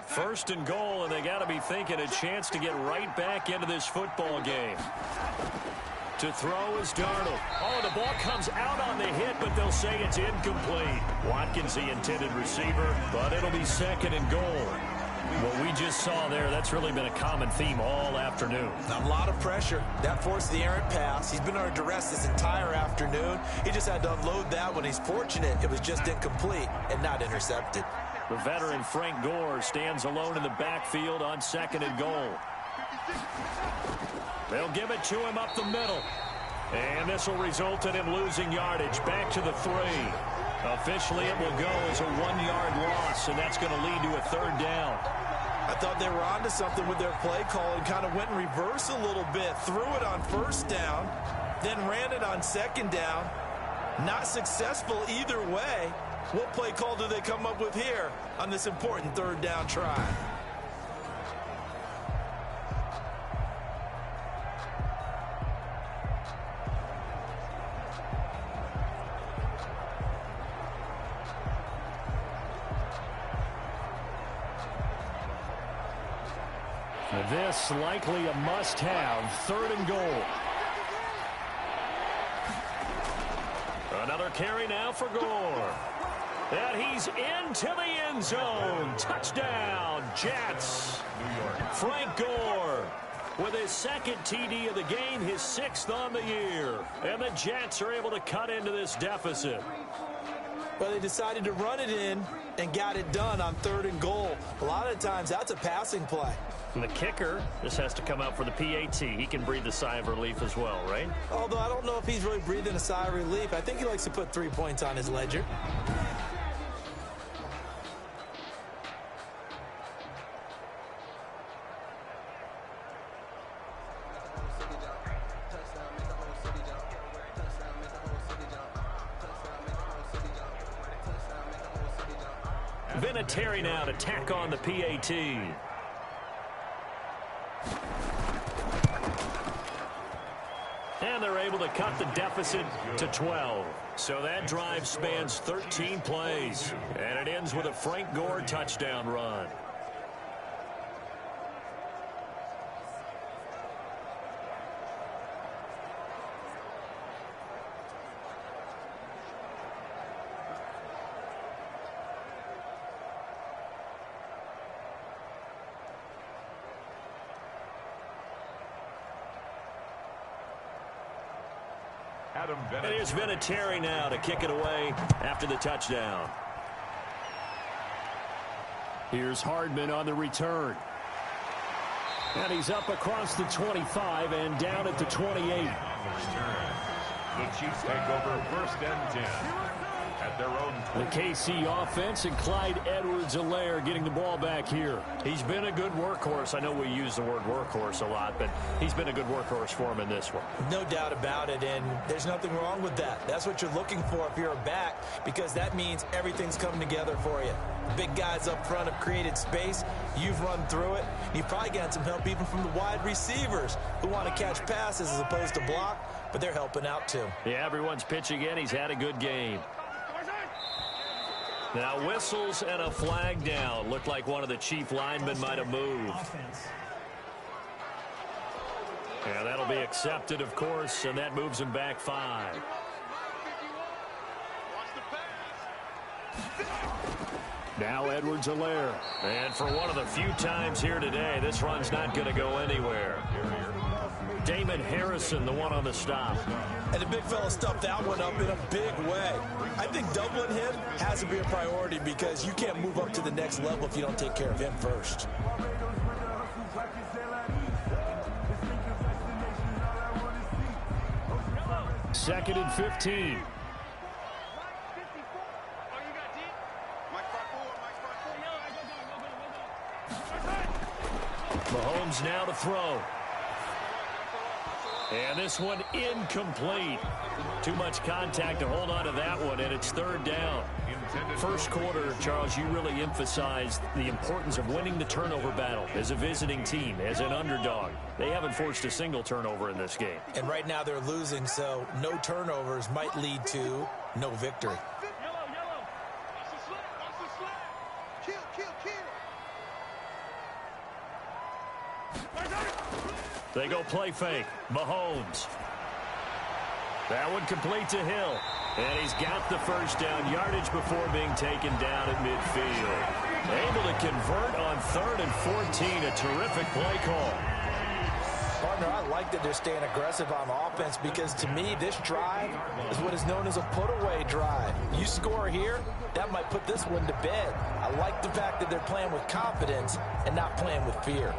First and goal, and they got to be thinking a chance to get right back into this football game. To throw is Darnold. Oh, the ball comes out on the hit, but they'll say it's incomplete. Watkins, the intended receiver, but it'll be 2nd and goal. What we just saw there, that's really been a common theme all afternoon. A lot of pressure. That forced the errant pass. He's been under duress this entire afternoon. He just had to unload that one. He's fortunate it was just incomplete and not intercepted. The veteran Frank Gore stands alone in the backfield on 2nd and goal. They'll give it to him up the middle. And this will result in him losing yardage. Back to the 3. Officially, it will go as a 1-yard loss, and that's going to lead to a 3rd down. I thought they were onto something with their play call and kind of went in reverse a little bit. Threw it on 1st down, then ran it on 2nd down. Not successful either way. What play call do they come up with here on this important 3rd down try? This likely a must-have 3rd and goal. Another carry now for Gore. And he's into the end zone. Touchdown, Jets. Frank Gore with his 2nd TD of the game, his 6th on the year. And the Jets are able to cut into this deficit. Well, they decided to run it in and got it done on 3rd and goal. A lot of times, that's a passing play. And the kicker, this has to come out for the PAT. He can breathe a sigh of relief as well, right? Although I don't know if he's really breathing a sigh of relief. I think he likes to put 3 points on his ledger. Vinatieri now to tack on the PAT. And they're able to cut the deficit to 12. So that drive spans 13 plays. And it ends with a Frank Gore touchdown run. And here's Vinatieri now to kick it away after the touchdown. Here's Hardman on the return. And he's up across the 25 and down at the 28. The Chiefs take over 1st and 10 at their own 20. The KC offense and Clyde Edwards-Helaire getting the ball back here. He's been a good workhorse. I know we use the word workhorse a lot, but he's been a good workhorse for him in this one. No doubt about it, and there's nothing wrong with that. That's what you're looking for if you're a back, because that means everything's coming together for you. Big guys up front have created space. You've run through it. You've probably gotten some help even from the wide receivers who want to catch passes as opposed to block, but they're helping out too. Yeah, everyone's pitching in. He's had a good game. Now whistles and a flag down. Looked like one of the Chief linemen might have moved. And that'll be accepted, of course, and that moves him back 5. Now Edwards-Helaire. And for one of the few times here today, this run's not going to go anywhere. Damon Harrison, the one on the stop. And the big fella stuffed that one up in a big way. I think doubling him has to be a priority because you can't move up to the next level if you don't take care of him first. 2nd and 15. Mahomes now to throw. And this one incomplete. Too much contact to hold on to that one, and it's 3rd down. First quarter, Charles, you really emphasized the importance of winning the turnover battle as a visiting team, as an underdog. They haven't forced a single turnover in this game. And right now they're losing, so no turnovers might lead to no victory. They go play fake. Mahomes. That one complete to Hill. And he's got the first down yardage before being taken down at midfield. Able to convert on 3rd and 14. A terrific play call. Partner, I like that they're staying aggressive on offense because to me, this drive is what is known as a put-away drive. You score here, that might put this one to bed. I like the fact that they're playing with confidence and not playing with fear.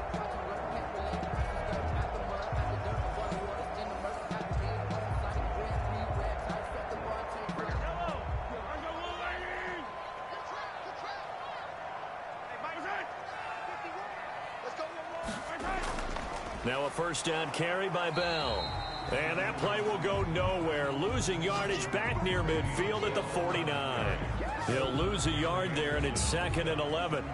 Now a first down carry by Bell. And that play will go nowhere. Losing yardage back near midfield at the 49. He'll lose a yard there, and it's 2nd and 11.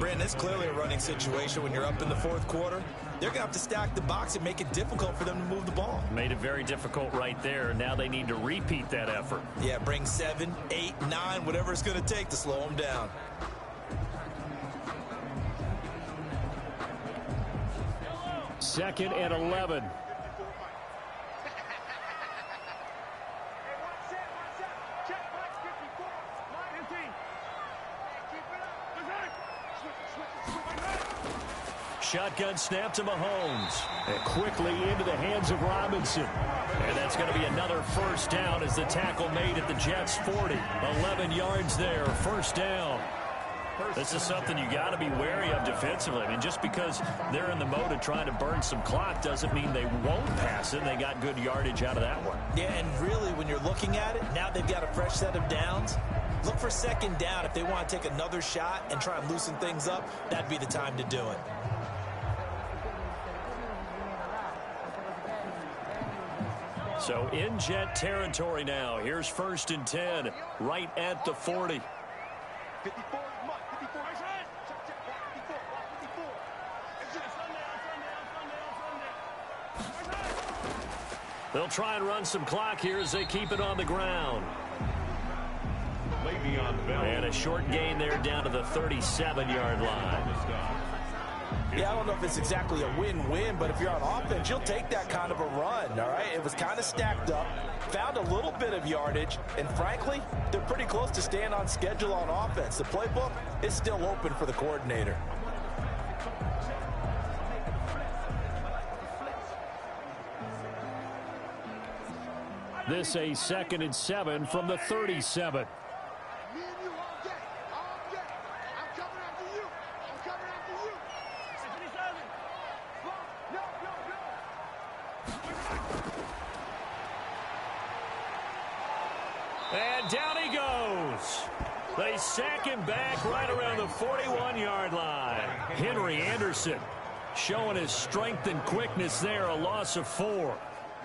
Brandon, it's clearly a running situation when you're up in the fourth quarter. They're going to have to stack the box and make it difficult for them to move the ball. Made it very difficult right there. Now they need to repeat that effort. Yeah, bring 7, 8, 9, whatever it's going to take to slow them down. Second and 11. Shotgun snap to Mahomes. And quickly into the hands of Robinson. And that's going to be another first down as the tackle made at the Jets' 40. 11 yards there, first down. This is something you got to be wary of defensively. I mean, just because they're in the mode of trying to burn some clock doesn't mean they won't pass it. They got good yardage out of that one. Yeah, and really, when you're looking at it, now they've got a fresh set of downs. Look for second down. If they want to take another shot and try and loosen things up, that'd be the time to do it. So in Jet territory now. Here's 1st and 10, right at the 40. 54, 54. They'll try and run some clock here as they keep it on the ground. And a short gain there down to the 37-yard line. Yeah, I don't know if it's exactly a win-win, but if you're on offense, you'll take that kind of a run, all right? It was kind of stacked up, found a little bit of yardage, and frankly, they're pretty close to staying on schedule on offense. The playbook is still open for the coordinator. This a 2nd and 7 from the 37. And down he goes. They sack him back right around the 41-yard line. Henry Anderson showing his strength and quickness there, a loss of 4.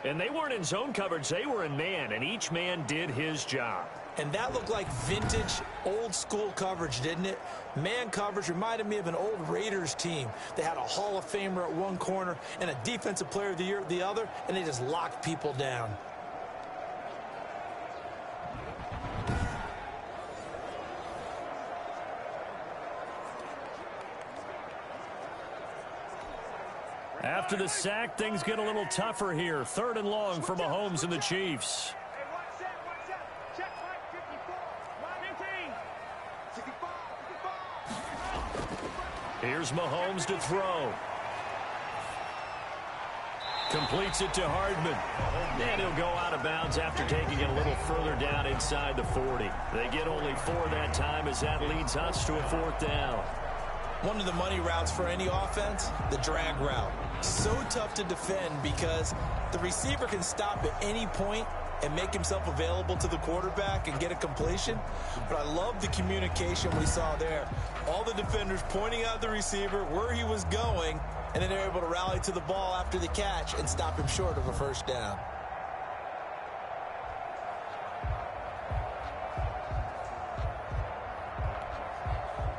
And they weren't in zone coverage, they were in man, and each man did his job. And that looked like vintage, old-school coverage, didn't it? Man coverage reminded me of an old Raiders team. They had a Hall of Famer at one corner and a Defensive Player of the Year at the other, and they just locked people down. After the sack, things get a little tougher here. 3rd and long for Mahomes and the Chiefs. Here's Mahomes to throw. Completes it to Hardman. And he'll go out of bounds after taking it a little further down inside the 40. They get only 4 that time as that leads us to a 4th down. One of the money routes for any offense, the drag route. So tough to defend because the receiver can stop at any point and make himself available to the quarterback and get a completion. But I love the communication we saw there. All the defenders pointing out the receiver, where he was going, and then they're able to rally to the ball after the catch and stop him short of a first down.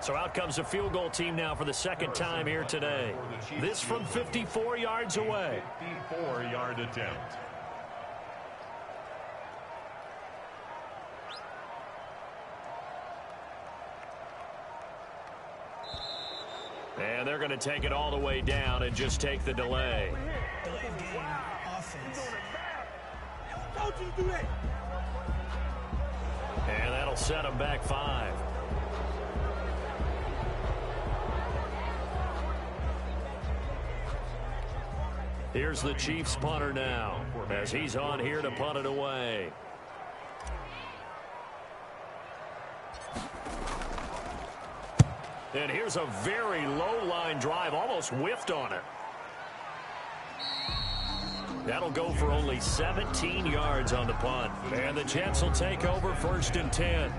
So out comes a field goal team now for the 2nd time here today. This from 54 yards away. 54-yard attempt. And they're going to take it all the way down and just take the delay. Delay of game, offense. And that'll set them back 5. Here's the Chiefs punter now as he's on here to punt it away. And here's a very low line drive, almost whiffed on it. That'll go for only 17 yards on the punt. And the Jets will take over 1st and 10.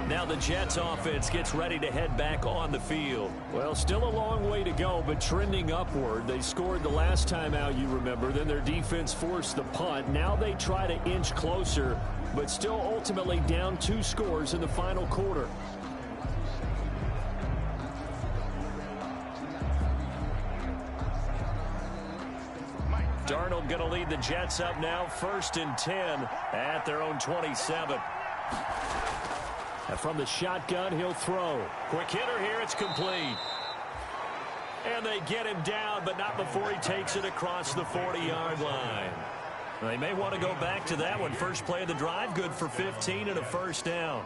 Now the Jets offense gets ready to head back on the field. Well, still a long way to go, but trending upward. They scored the last time out, you remember. Then their defense forced the punt. Now they try to inch closer, but still ultimately down 2 scores in the final quarter. Darnold going to lead the Jets up now, 1st and 10 at their own 27. And from the shotgun, he'll throw. Quick hitter here, it's complete. And they get him down, but not before he takes it across the 40-yard line. They may want to go back to that one. First play of the drive, good for 15 and a first down.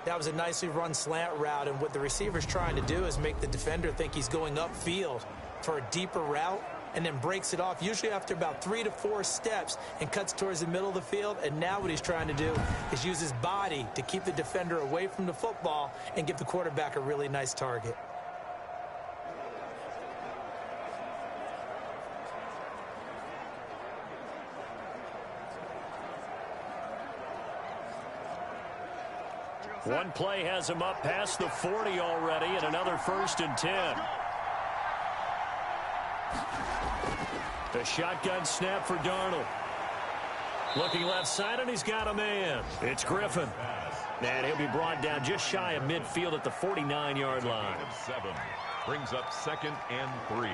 That was a nicely run slant route, and what the receiver's trying to do is make the defender think he's going upfield for a deeper route, and then breaks it off, usually after about 3 to 4 steps, and cuts towards the middle of the field. And now what he's trying to do is use his body to keep the defender away from the football and give the quarterback a really nice target. One play has him up past the 40 already, and another 1st and 10. The shotgun snap for Darnold. Looking left side, and he's got a man. It's Griffin. And he'll be brought down just shy of midfield at the 49-yard line. 7 brings up 2nd and 3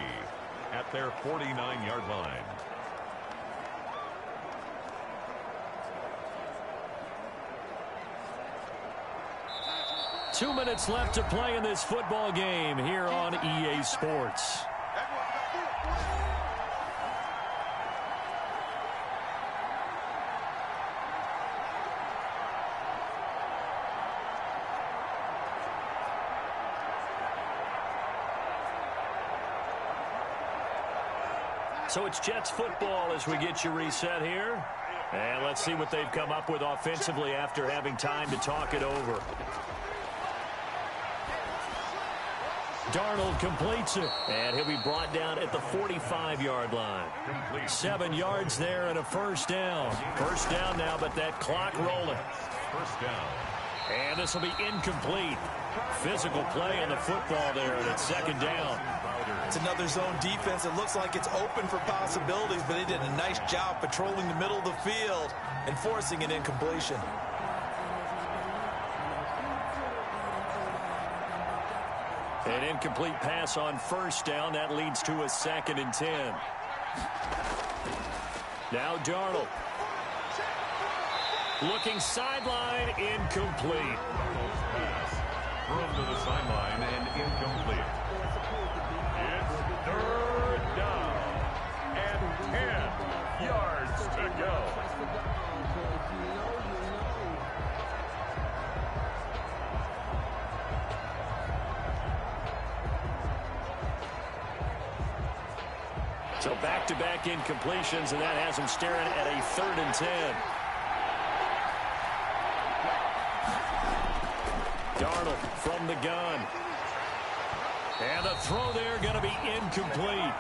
at their 49-yard line. Two minutes left to play in this football game here on EA Sports. So it's Jets football as we get you reset here. And let's see what they've come up with offensively after having time to talk it over. Darnold completes it, and he'll be brought down at the 45-yard line. 7 yards there and a first down. First down now, but that clock rolling. First down. And this will be incomplete. Physical play on the football there, and it's 2nd down. It's another zone defense. It looks like it's open for possibilities, but they did a nice job patrolling the middle of the field and forcing an incompletion. An incomplete pass on first down. That leads to a 2nd and 10. Now Darnold. Looking sideline, incomplete. Thrown to the sideline and incomplete. It's 3rd down and 10 yards to go. So back-to-back incompletions, and that has him staring at a 3rd and 10. Darnold from the gun. And the throw there going to be incomplete.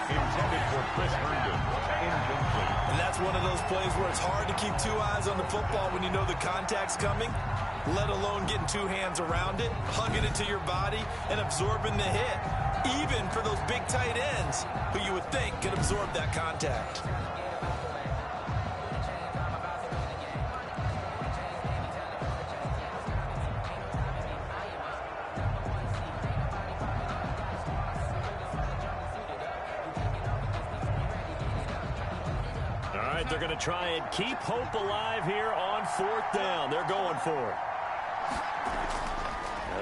Intended for Chris Herndon. Incomplete. And that's one of those plays where it's hard to keep 2 eyes on the football when you know the contact's coming, let alone getting 2 hands around it, hugging it to your body, and absorbing the hit. Even for those big tight ends who you would think could absorb that contact. All right, they're going to try and keep hope alive here on 4th down. They're going for it.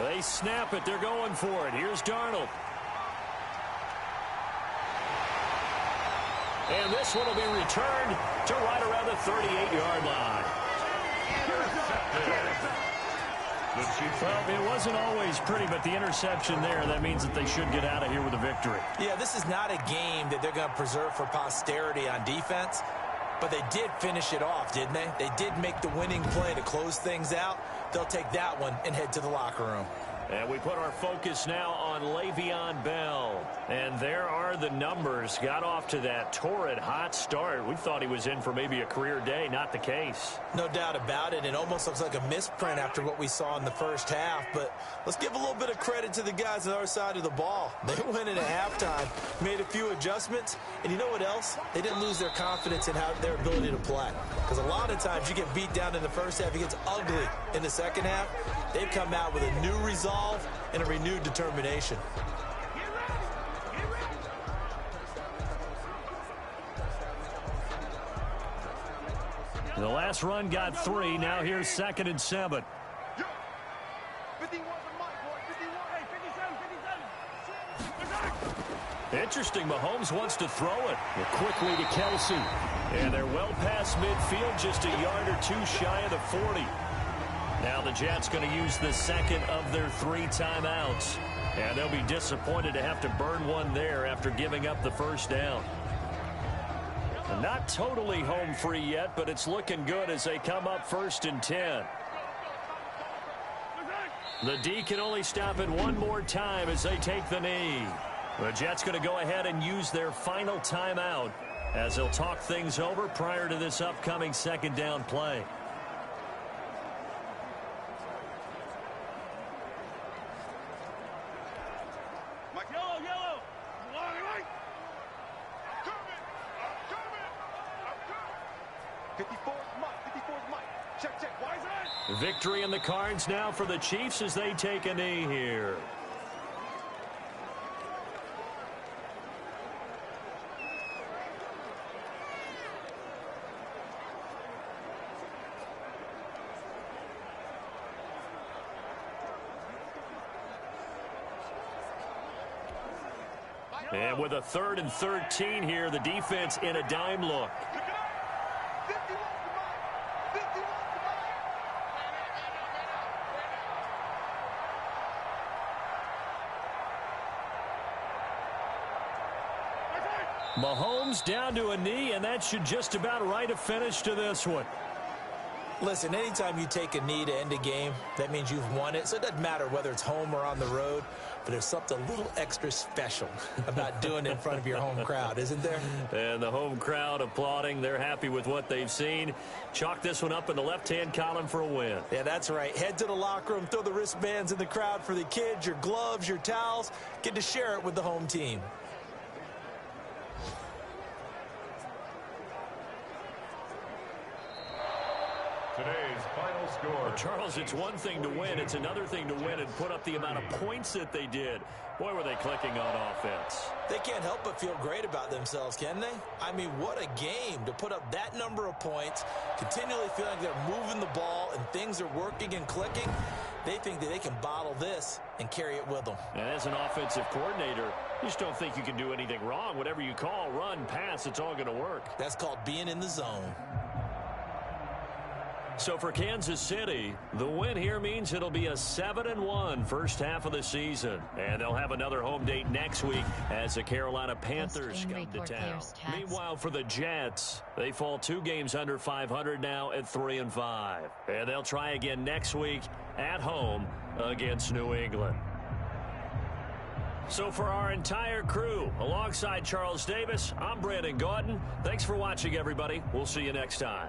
They snap it. They're going for it. Here's Darnold. And this one will be returned to right around the 38-yard line. Well, it wasn't always pretty, but the interception there, that means that they should get out of here with a victory. Yeah, this is not a game that they're going to preserve for posterity on defense, but they did finish it off, didn't they? They did make the winning play to close things out. They'll take that one and head to the locker room. And we put our focus now on Le'Veon Bell. And there are the numbers. Got off to that torrid hot start. We thought he was in for maybe a career day. Not the case. No doubt about it. It almost looks like a misprint after what we saw in the first half. But let's give a little bit of credit to the guys on the other side of the ball. They went in at halftime, made a few adjustments. And you know what else? They didn't lose their confidence in their ability to play. Because a lot of times you get beat down in the first half. It gets ugly in the second half. They've come out with a new resolve and a renewed determination. The last run got 3. Now here's 2nd and 7. 51 to Mike, boy. 51. Hey, 57. Interesting. Mahomes wants to throw it. Quickly to Kelsey. And they're well past midfield, just a yard or two shy of the 40. Now the Jets going to use the second of their 3 timeouts. And they'll be disappointed to have to burn one there after giving up the first down. Not totally home free yet, but it's looking good as they come up 1st and 10. The D can only stop it one more time as they take the knee. The Jets going to go ahead and use their final timeout as they'll talk things over prior to this upcoming 2nd down play. Mike, yellow. Right. I'm coming. 54's Mike. Check. Why is it? Victory in the cards now for the Chiefs as they take a knee here. And with a 3rd and 13 here, the defense in a dime look. 51 to Mike. 51 to Mike. Mahomes down to a knee, and that should just about write a finish to this one. Listen, anytime you take a knee to end a game, that means you've won it. So it doesn't matter whether it's home or on the road, but there's something a little extra special about doing it in front of your home crowd, isn't there? And the home crowd applauding. They're happy with what they've seen. Chalk this one up in the left-hand column for a win. Yeah, that's right. Head to the locker room, throw the wristbands in the crowd for the kids, your gloves, your towels. Get to share it with the home team. Today's final score. Charles, it's one thing to win. It's another thing to win and put up the amount of points that they did. Boy, were they clicking on offense. They can't help but feel great about themselves, can they? I mean, what a game to put up that number of points, continually feeling like they're moving the ball and things are working and clicking. They think that they can bottle this and carry it with them. And as an offensive coordinator, you just don't think you can do anything wrong. Whatever you call, run, pass, it's all going to work. That's called being in the zone. So for Kansas City, the win here means it'll be a 7-1 first half of the season. And they'll have another home date next week as the Carolina Panthers come to town. Meanwhile, for the Jets, they fall 2 games under 500 now at 3-5. And they'll try again next week at home against New England. So for our entire crew, alongside Charles Davis, I'm Brandon Gordon. Thanks for watching, everybody. We'll see you next time.